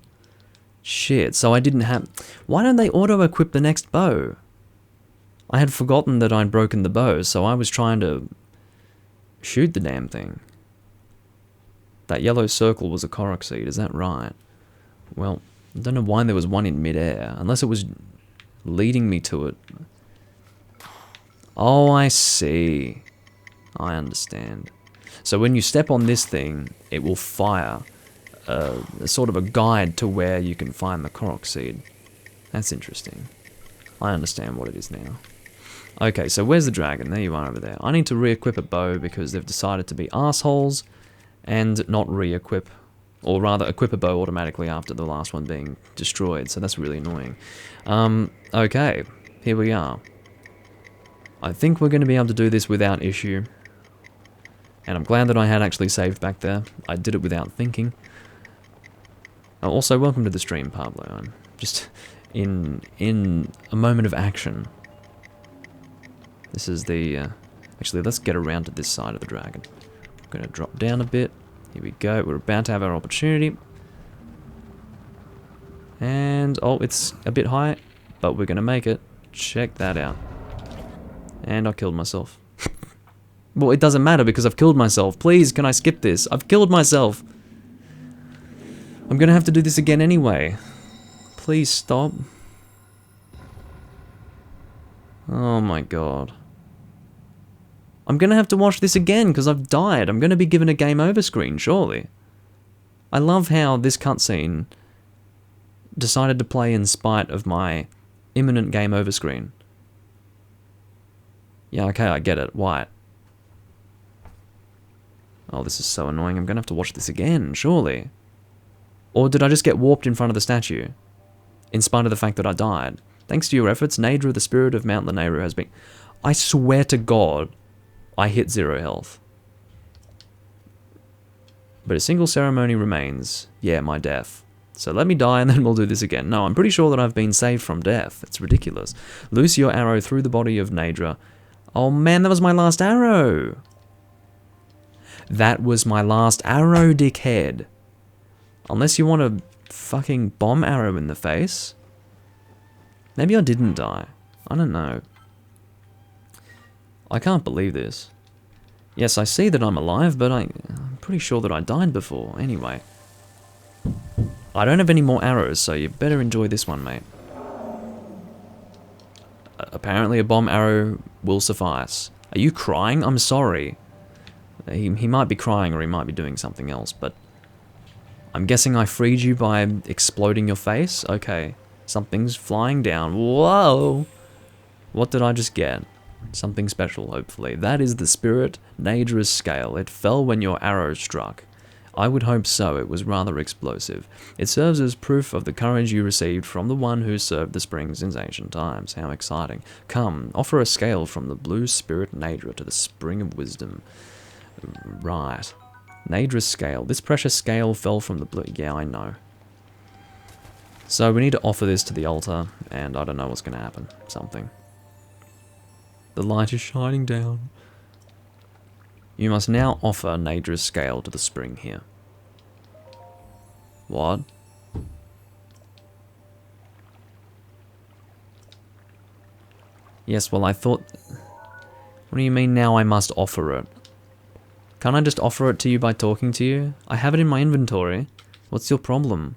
Shit, so I didn't have... Why don't they auto-equip the next bow? I had forgotten that I'd broken the bow, so I was trying to shoot the damn thing. That yellow circle was a Korok seed, is that right? Well, I don't know why there was one in midair, unless it was leading me to it. Oh, I see. I understand. So when you step on this thing, it will fire a sort of a guide to where you can find the Korok seed. That's interesting. I understand what it is now. Okay, so where's the dragon? There you are over there. I need to re-equip a bow because they've decided to be assholes and not re-equip, or rather equip a bow automatically after the last one being destroyed, so that's really annoying. Okay, here we are. I think we're going to be able to do this without issue. And I'm glad that I had actually saved back there. I did it without thinking. Also, welcome to the stream, Pablo. I'm just in a moment of action. This is the... actually, let's get around to this side of the dragon. I'm going to drop down a bit. Here we go. We're about to have our opportunity. And... oh, it's a bit high, but we're going to make it. Check that out. And I killed myself. Well, it doesn't matter because I've killed myself. Please, can I skip this? I've killed myself. I'm gonna have to do this again anyway. Please stop. Oh my god. I'm gonna have to watch this again because I've died. I'm gonna be given a game over screen, surely. I love how this cutscene decided to play in spite of my imminent game over screen. Yeah, okay, I get it. Why? Oh, this is so annoying. I'm gonna have to watch this again, surely. Or did I just get warped in front of the statue? In spite of the fact that I died. Thanks to your efforts, Naydra, the spirit of Mount Lanayru, has been... I swear to God, I hit 0 health. But a single ceremony remains. Yeah, my death. So let me die and then we'll do this again. No, I'm pretty sure that I've been saved from death. It's ridiculous. Loose your arrow through the body of Naydra. Oh man, that was my last arrow. That was my last arrow, dickhead. Unless you want a fucking bomb arrow in the face. Maybe I didn't die. I don't know. I can't believe this. Yes, I see that I'm alive, but I'm pretty sure that I died before. Anyway. I don't have any more arrows, so you better enjoy this one, mate. Apparently a bomb arrow will suffice. Are you crying? I'm sorry. He might be crying or he might be doing something else, but... I'm guessing I freed you by exploding your face? Okay. Something's flying down. Whoa! What did I just get? Something special, hopefully. That is the spirit, Naydra's scale. It fell when your arrow struck. I would hope so. It was rather explosive. It serves as proof of the courage you received from the one who served the spring since ancient times. How exciting. Come, offer a scale from the blue spirit Naydra to the spring of wisdom. Right. Naydra's scale. This precious scale fell from the blue... Yeah, I know. So we need to offer this to the altar, and I don't know what's going to happen. Something. The light is shining down. You must now offer Naydra's scale to the spring here. What? Yes, well I thought... What do you mean now I must offer it? Can't I just offer it to you by talking to you? I have it in my inventory. What's your problem?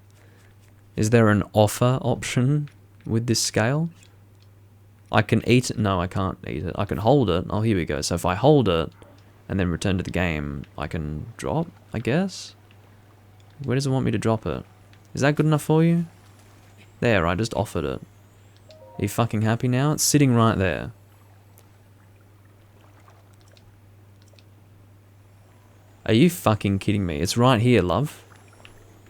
Is there an offer option with this scale? I can eat it. No, I can't eat it. I can hold it. Oh, here we go. So if I hold it and then return to the game, I can drop, I guess? Where does it want me to drop it? Is that good enough for you? There, I just offered it. Are you fucking happy now? It's sitting right there. Are you fucking kidding me? It's right here, love.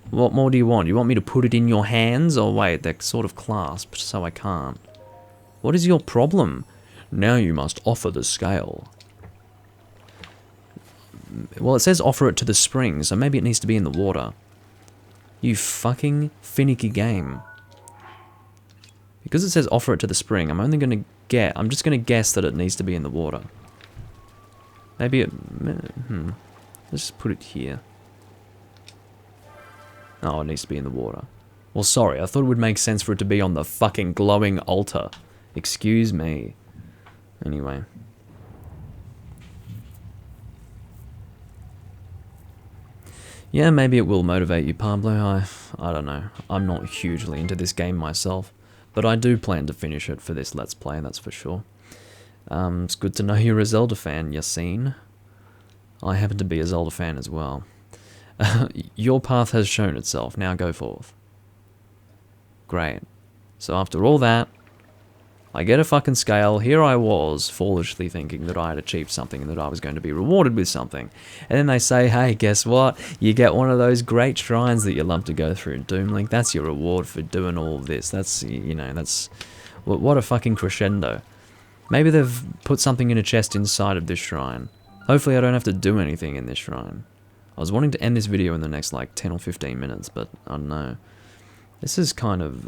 What more do you want? You want me to put it in your hands? Oh wait, they're sort of clasped, so I can't. What is your problem? Now you must offer the scale. Well, it says offer it to the spring, so maybe it needs to be in the water. You fucking finicky game. Because it says offer it to the spring, I'm just gonna guess that it needs to be in the water. Maybe it... Let's just put it here. Oh, it needs to be in the water. Well, sorry, I thought it would make sense for it to be on the fucking glowing altar. Excuse me. Anyway. Yeah, maybe it will motivate you, Pablo. I don't know. I'm not hugely into this game myself. But I do plan to finish it for this Let's Play, that's for sure. It's good to know you're a Zelda fan, Yassine. I happen to be a Zelda fan as well. Your path has shown itself, now go forth. Great. So after all that, I get a fucking scale. Here I was, foolishly thinking that I had achieved something and that I was going to be rewarded with something. And then they say, hey, guess what? You get one of those great shrines that you love to go through in Doomlink. That's your reward for doing all of this. That's, you know, that's... What a fucking crescendo. Maybe they've put something in a chest inside of this shrine. Hopefully I don't have to do anything in this shrine. I was wanting to end this video in the next, like, 10 or 15 minutes, but I don't know. This is kind of,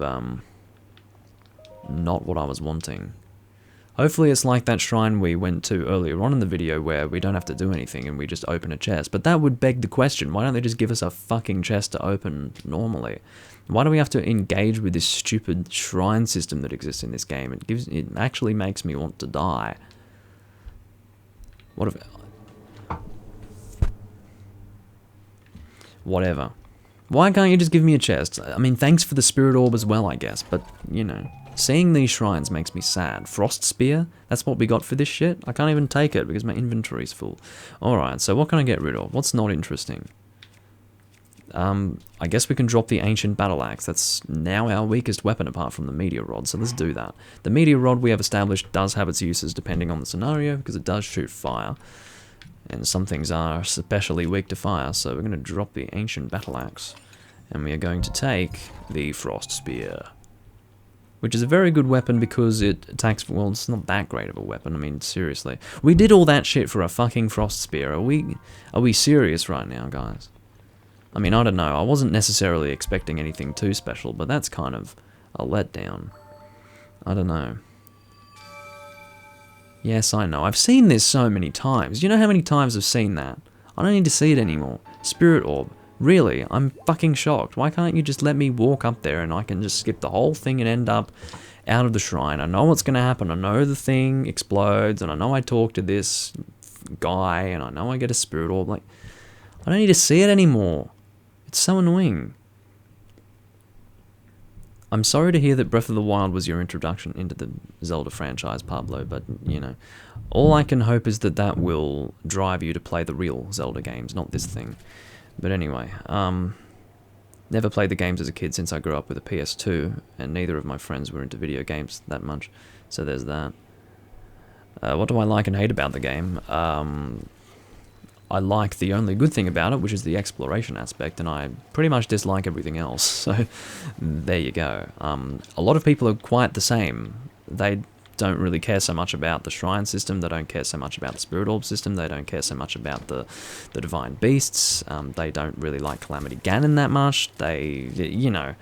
not what I was wanting. Hopefully it's like that shrine we went to earlier on in the video where we don't have to do anything and we just open a chest. But that would beg the question, why don't they just give us a fucking chest to open normally? Why do we have to engage with this stupid shrine system that exists in this game? It actually makes me want to die. Whatever. Why can't you just give me a chest? I mean, thanks for the spirit orb as well, I guess, but, you know, seeing these shrines makes me sad. Frost spear? That's what we got for this shit? I can't even take it because my inventory's full. Alright, so what can I get rid of? What's not interesting? I guess we can drop the ancient battle axe. That's now our weakest weapon apart from the meteor rod, so let's do that. The meteor rod we have established does have its uses depending on the scenario, because it does shoot fire. And some things are especially weak to fire, so we're going to drop the ancient battle axe. And we are going to take the frost spear. Which is a very good weapon because it attacks... Well, it's not that great of a weapon, I mean, seriously. We did all that shit for a fucking frost spear. Are we serious right now, guys? I mean, I don't know. I wasn't necessarily expecting anything too special, but that's kind of a letdown. I don't know. Yes, I know. I've seen this so many times. You know how many times I've seen that? I don't need to see it anymore. Spirit orb. Really? I'm fucking shocked. Why can't you just let me walk up there and I can just skip the whole thing and end up out of the shrine? I know what's going to happen. I know the thing explodes and I know I talk to this guy and I know I get a spirit orb. Like, I don't need to see it anymore. It's so annoying. I'm sorry to hear that Breath of the Wild was your introduction into the Zelda franchise, Pablo, but, you know, all I can hope is that that will drive you to play the real Zelda games, not this thing. But anyway, never played the games as a kid since I grew up with a PS2, and neither of my friends were into video games that much, so there's that. What do I like and hate about the game? I like the only good thing about it, which is the exploration aspect, and I pretty much dislike everything else, so there you go. A lot of people are quite the same. They don't really care so much about the shrine system, they don't care so much about the spirit orb system, they don't care so much about the divine beasts, they don't really like Calamity Ganon that much, they, you know,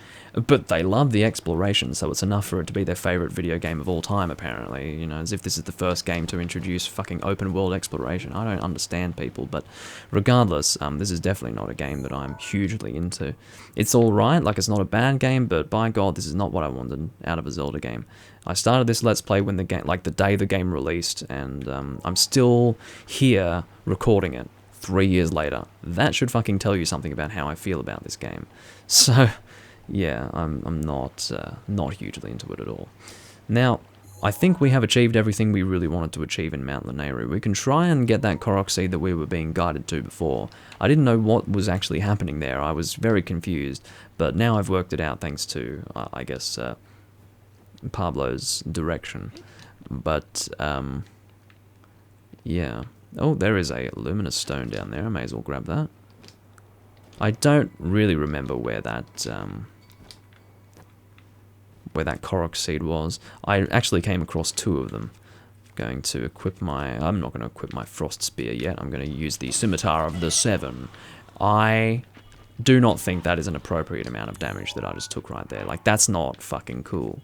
but they love the exploration, so it's enough for it to be their favourite video game of all time, apparently, you know, as if this is the first game to introduce fucking open world exploration. I don't understand people, but regardless, this is definitely not a game that I'm hugely into. It's alright, like it's not a bad game, but by God, this is not what I wanted out of a Zelda game. I started this Let's Play when the game, like the day the game released, and I'm still here recording it 3 years later. That should fucking tell you something about how I feel about this game. So, yeah, I'm not hugely into it at all. Now, I think we have achieved everything we really wanted to achieve in Mount Lanayru. We can try and get that Korok seed that we were being guided to before. I didn't know what was actually happening there. I was very confused, but now I've worked it out thanks to, I guess, Pablo's direction. But, yeah. Oh, there is a luminous stone down there. I may as well grab that. I don't really remember where that Korok seed was. I actually came across 2 of them. I'm not going to equip my frost spear yet. I'm going to use the scimitar of the 7. I do not think that is an appropriate amount of damage that I just took right there. Like, that's not fucking cool.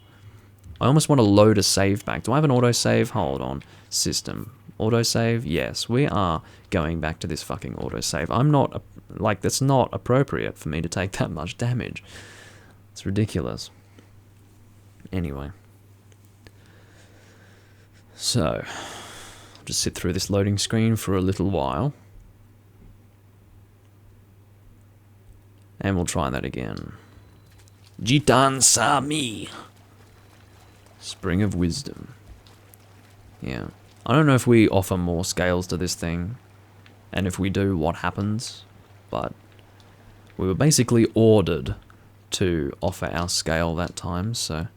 I almost want to load a save back. Do I have an autosave? Hold on. System. Autosave? Yes, we are going back to this fucking autosave. I'm not, like, that's not appropriate for me to take that much damage. It's ridiculous. Anyway. So, I'll just sit through this loading screen for a little while. And we'll try that again. Jitan Sami. Spring of Wisdom. Yeah. I don't know if we offer more scales to this thing, and if we do, what happens, but we were basically ordered to offer our scale that time, so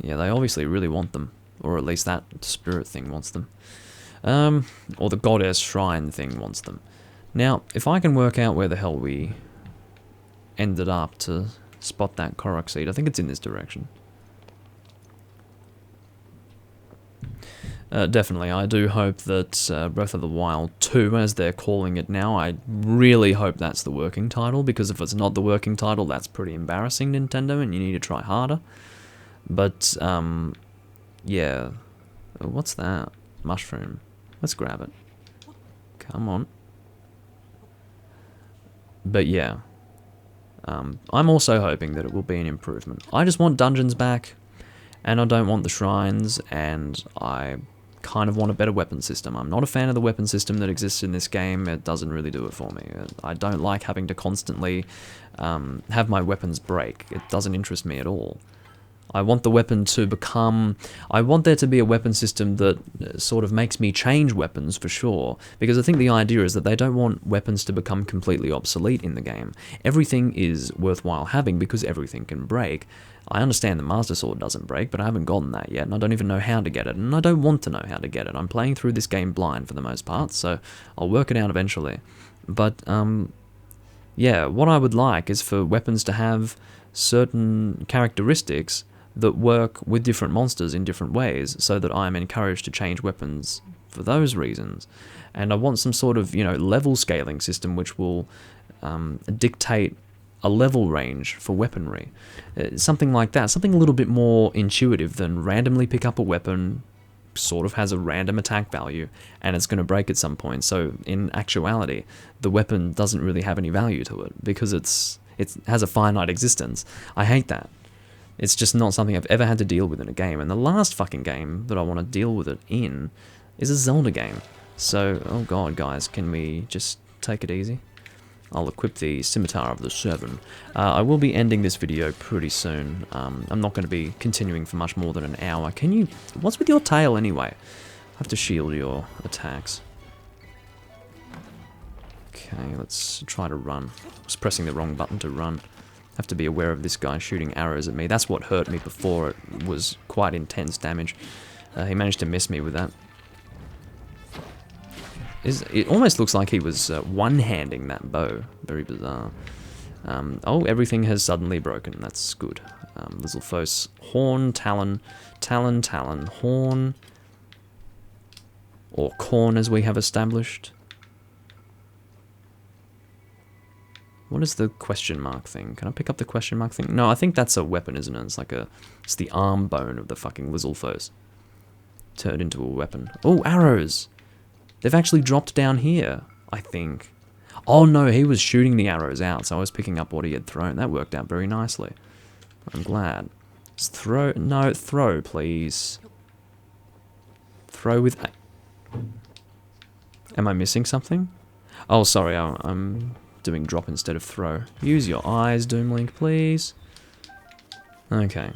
yeah, they obviously really want them, or at least that spirit thing wants them, or the goddess shrine thing wants them. Now, if I can work out where the hell we ended up to spot that Korok seed, I think it's in this direction. Definitely, I do hope that Breath of the Wild 2, as they're calling it now, I really hope that's the working title, because if it's not the working title, that's pretty embarrassing, Nintendo, and you need to try harder. But, yeah. What's that? Mushroom. Let's grab it. Come on. But yeah. I'm also hoping that it will be an improvement. I just want dungeons back, and I don't want the shrines, and I kind of want a better weapon system. I'm not a fan of the weapon system that exists in this game. It doesn't really do it for me. I don't like having to constantly have my weapons break. It doesn't interest me at all. I want the weapon to become... I want there to be a weapon system that sort of makes me change weapons, for sure. Because I think the idea is that they don't want weapons to become completely obsolete in the game. Everything is worthwhile having because everything can break. I understand the Master Sword doesn't break, but I haven't gotten that yet, and I don't even know how to get it, and I don't want to know how to get it. I'm playing through this game blind for the most part, so I'll work it out eventually. But, yeah, what I would like is for weapons to have certain characteristics that work with different monsters in different ways, so that I'm encouraged to change weapons for those reasons. And I want some sort of, level scaling system which will dictate a level range for weaponry. Something like that, something a little bit more intuitive than randomly pick up a weapon, sort of has a random attack value, and it's going to break at some point. So in actuality, the weapon doesn't really have any value to it, because it has a finite existence. I hate that. It's just not something I've ever had to deal with in a game, and the last fucking game that I want to deal with it in is a Zelda game. So, oh god, guys, can we just take it easy? I'll equip the Scimitar of the Seven. I will be ending this video pretty soon. I'm not going to be continuing for much more than an hour. Can you... What's with your tail anyway? I have to shield your attacks. Okay, let's try to run. I was pressing the wrong button to run. Have to be aware of this guy shooting arrows at me. That's what hurt me before. It was quite intense damage. He managed to miss me with that. It almost looks like he was one-handing that bow. Very bizarre. Oh, everything has suddenly broken. That's good. Lizalfos, horn, talon, talon, talon, horn, or corn as we have established. What is the question mark thing? Can I pick up the question mark thing? No, I think that's a weapon, isn't it? It's like it's the arm bone of the fucking Lizalfos. Turned into a weapon. Oh, arrows! They've actually dropped down here, I think. Oh no, he was shooting the arrows out, so I was picking up what he had thrown. That worked out very nicely. I'm glad. Just throw... No, throw, please. Throw with... Am I missing something? Oh, sorry, I'm doing drop instead of throw. Use your eyes, Doomlink, please. Okay.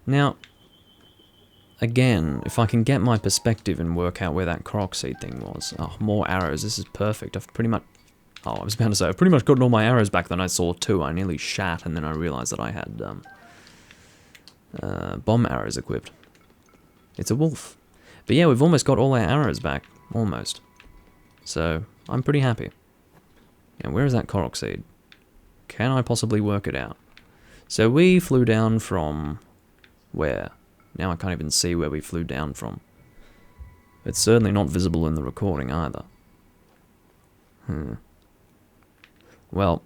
Now... Again, if I can get my perspective and work out where that Korok seed thing was. Oh, more arrows. This is perfect. I've pretty much... Oh, I was about to say, I've pretty much gotten all my arrows back. Then I saw two. I nearly shat, and then I realized that I had bomb arrows equipped. It's a wolf. But yeah, we've almost got all our arrows back. Almost. So, I'm pretty happy. And where is that Korok seed? Can I possibly work it out? So we flew down from... Where? Now I can't even see where we flew down from. It's certainly not visible in the recording either. Well.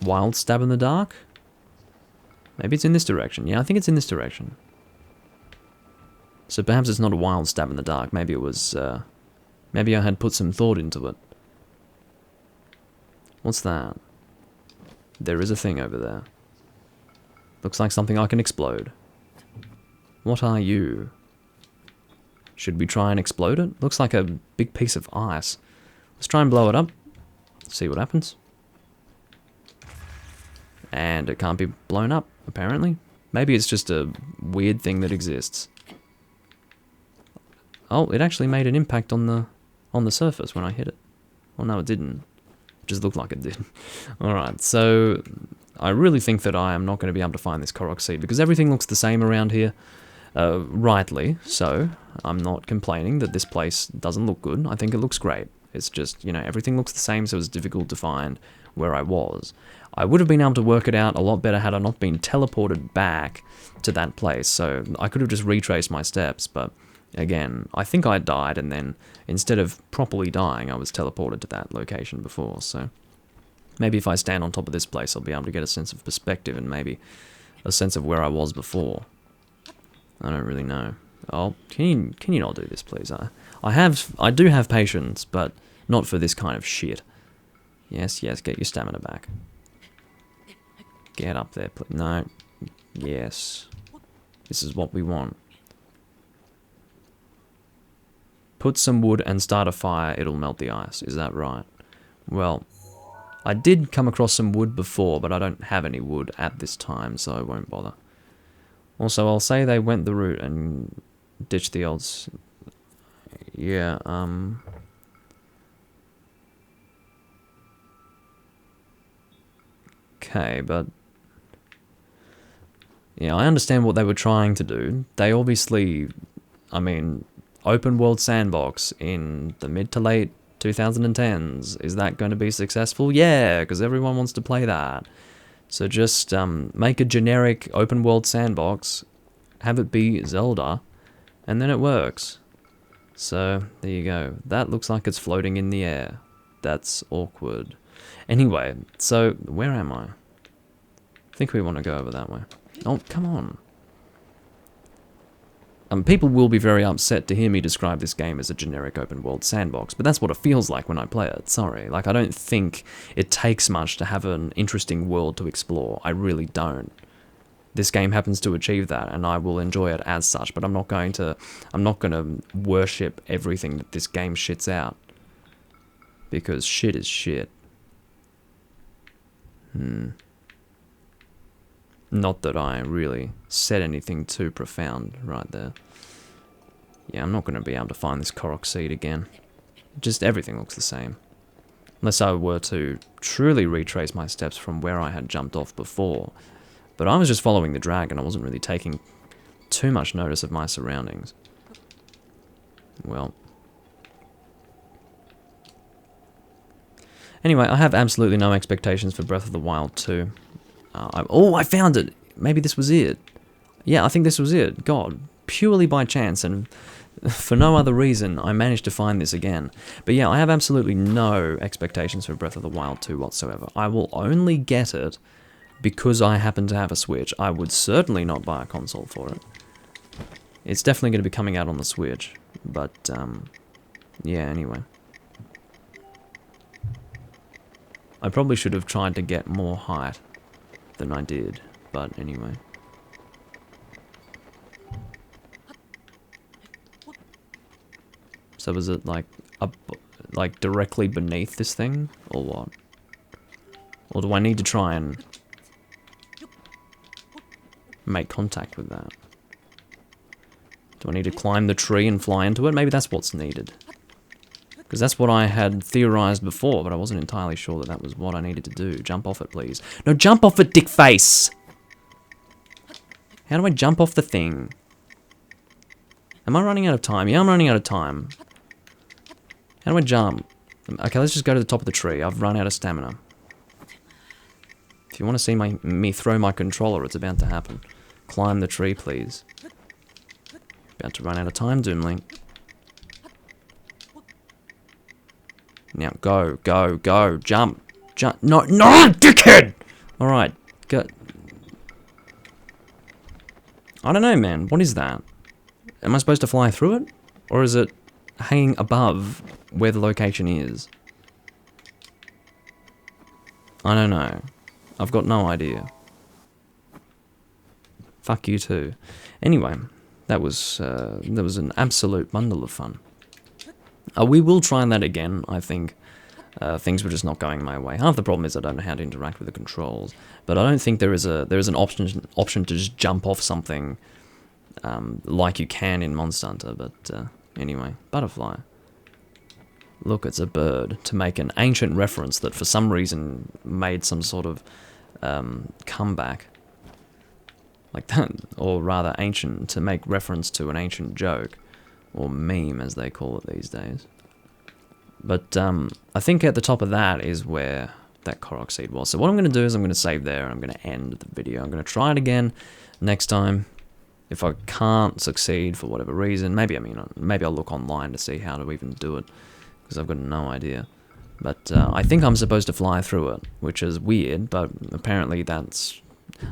Wild stab in the dark? Maybe it's in this direction. Yeah, I think it's in this direction. So perhaps it's not a wild stab in the dark. Maybe it was, maybe I had put some thought into it. What's that? There is a thing over there. Looks like something I can explode. What are you? Should we try and explode it? Looks like a big piece of ice. Let's try and blow it up. See what happens. And it can't be blown up, apparently. Maybe it's just a weird thing that exists. Oh, it actually made an impact on the surface when I hit it. Well, no, it didn't. It just looked like it did. Alright, so... I really think that I am not going to be able to find this Korok seed, because everything looks the same around here. Rightly so. I'm not complaining that this place doesn't look good. I think it looks great. It's just, everything looks the same, so it's difficult to find where I was. I would have been able to work it out a lot better had I not been teleported back to that place, so I could have just retraced my steps, but again, I think I died, and then instead of properly dying, I was teleported to that location before, so... Maybe if I stand on top of this place, I'll be able to get a sense of perspective and maybe a sense of where I was before. I don't really know. Oh, can you not do this, please? I do have patience, but not for this kind of shit. Yes, get your stamina back. Get up there, please. No, Yes. This is what we want. Put some wood and start a fire, it'll melt the ice. Is that right? Well, I did come across some wood before, but I don't have any wood at this time, so I won't bother. Also, I'll say they went the route and ditched the old... Yeah, okay, but... Yeah, I understand what they were trying to do. They obviously... I mean, open world sandbox in the mid to late 2010s. Is that going to be successful? Yeah, because everyone wants to play that. So just make a generic open world sandbox, have it be Zelda, and then it works. So, there you go. That looks like it's floating in the air. That's awkward. Anyway, so, where am I? I think we want to go over that way. Oh, come on. People will be very upset to hear me describe this game as a generic open world sandbox, but that's what it feels like when I play it, sorry. Like, I don't think it takes much to have an interesting world to explore. I really don't. This game happens to achieve that, and I will enjoy it as such, but I'm not going to worship everything that this game shits out. Because shit is shit. Not that I really said anything too profound right there. Yeah, I'm not going to be able to find this Korok seed again. Just everything looks the same. Unless I were to truly retrace my steps from where I had jumped off before. But I was just following the dragon, I wasn't really taking too much notice of my surroundings. Well. Anyway, I have absolutely no expectations for Breath of the Wild 2. Oh, I found it! Maybe this was it. Yeah, I think this was it. God, purely by chance and for no other reason, I managed to find this again. But yeah, I have absolutely no expectations for Breath of the Wild 2 whatsoever. I will only get it because I happen to have a Switch. I would certainly not buy a console for it. It's definitely going to be coming out on the Switch. But, yeah, anyway. I probably should have tried to get more height than I did, but anyway. So is it like up, like directly beneath this thing, or what? Or do I need to try and make contact with that? Do I need to climb the tree and fly into it? Maybe that's what's needed. Because that's what I had theorized before, but I wasn't entirely sure that that was what I needed to do. Jump off it, please. No, jump off it, dick face! How do I jump off the thing? Am I running out of time? Yeah, I'm running out of time. How do I jump? Okay, let's just go to the top of the tree. I've run out of stamina. If you want to see me throw my controller, it's about to happen. Climb the tree, please. About to run out of time, Doomlink. Now, go, go, go, jump, jump, no, dickhead! Alright, go. I don't know, man, what is that? Am I supposed to fly through it? Or is it hanging above where the location is? I don't know. I've got no idea. Fuck you too. Anyway, that was an absolute bundle of fun. We will try that again, I think. Things were just not going my way. Half the problem is I don't know how to interact with the controls, but I don't think there is an option to just jump off something like you can in Monster Hunter. But anyway, butterfly. Look, it's a bird. To make an ancient reference that for some reason made some sort of comeback. Like that, or rather ancient, to make reference to an ancient joke. Or meme, as they call it these days. But I think at the top of that is where that Korok seed was. So what I'm going to do is I'm going to save there and I'm going to end the video. I'm going to try it again next time. If I can't succeed for whatever reason, maybe I'll look online to see how to even do it. Because I've got no idea. But I think I'm supposed to fly through it, which is weird, but apparently that's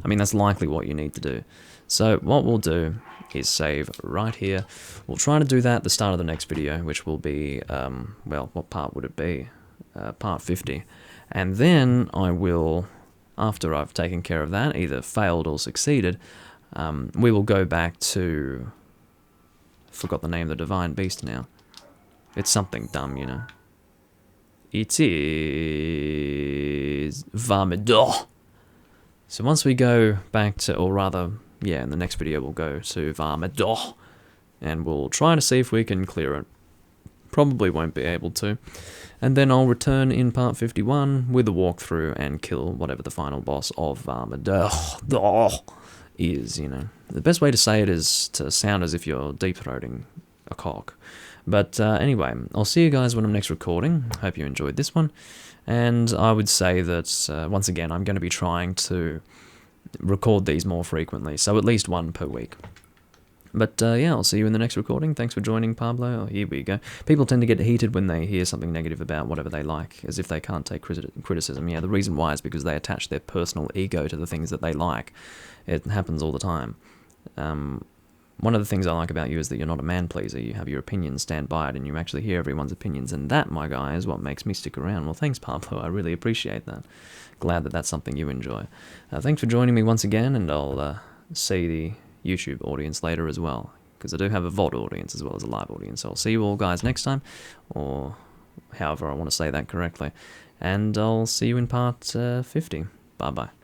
likely what you need to do. So what we'll do is save right here. We'll try to do that at the start of the next video, which will be, well, what part would it be? Part 50. And then I will after I've taken care of that, either failed or succeeded, we will go back to... Forgot the name of the divine beast now. It's something dumb, you know. It is... Varmidor. So once we go back to, or rather, yeah, in the next video we'll go to Varmidor, and we'll try to see if we can clear it. Probably won't be able to. And then I'll return in part 51 with a walkthrough and kill whatever the final boss of Varmidor is, you know. The best way to say it is to sound as if you're deep-throating a cock. But anyway, I'll see you guys when I'm next recording. Hope you enjoyed this one. And I would say that, once again, I'm going to be trying to record these more frequently, so at least one per week. But yeah, I'll see you in the next recording. Thanks for joining, Pablo. Oh, here we go. People tend to get heated when they hear something negative about whatever they like, as if they can't take criticism. Yeah, the reason why is because they attach their personal ego to the things that they like. It happens all the time. One of the things I like about you is that you're not a man-pleaser. You have your opinions, stand by it, and you actually hear everyone's opinions. And that, my guy, is what makes me stick around. Well, thanks, Pablo. I really appreciate that. Glad that that's something you enjoy. Thanks for joining me once again, and I'll see the YouTube audience later as well, because I do have a VOD audience as well as a live audience. So I'll see you all guys next time, or however I want to say that correctly. And I'll see you in part 50. Bye-bye.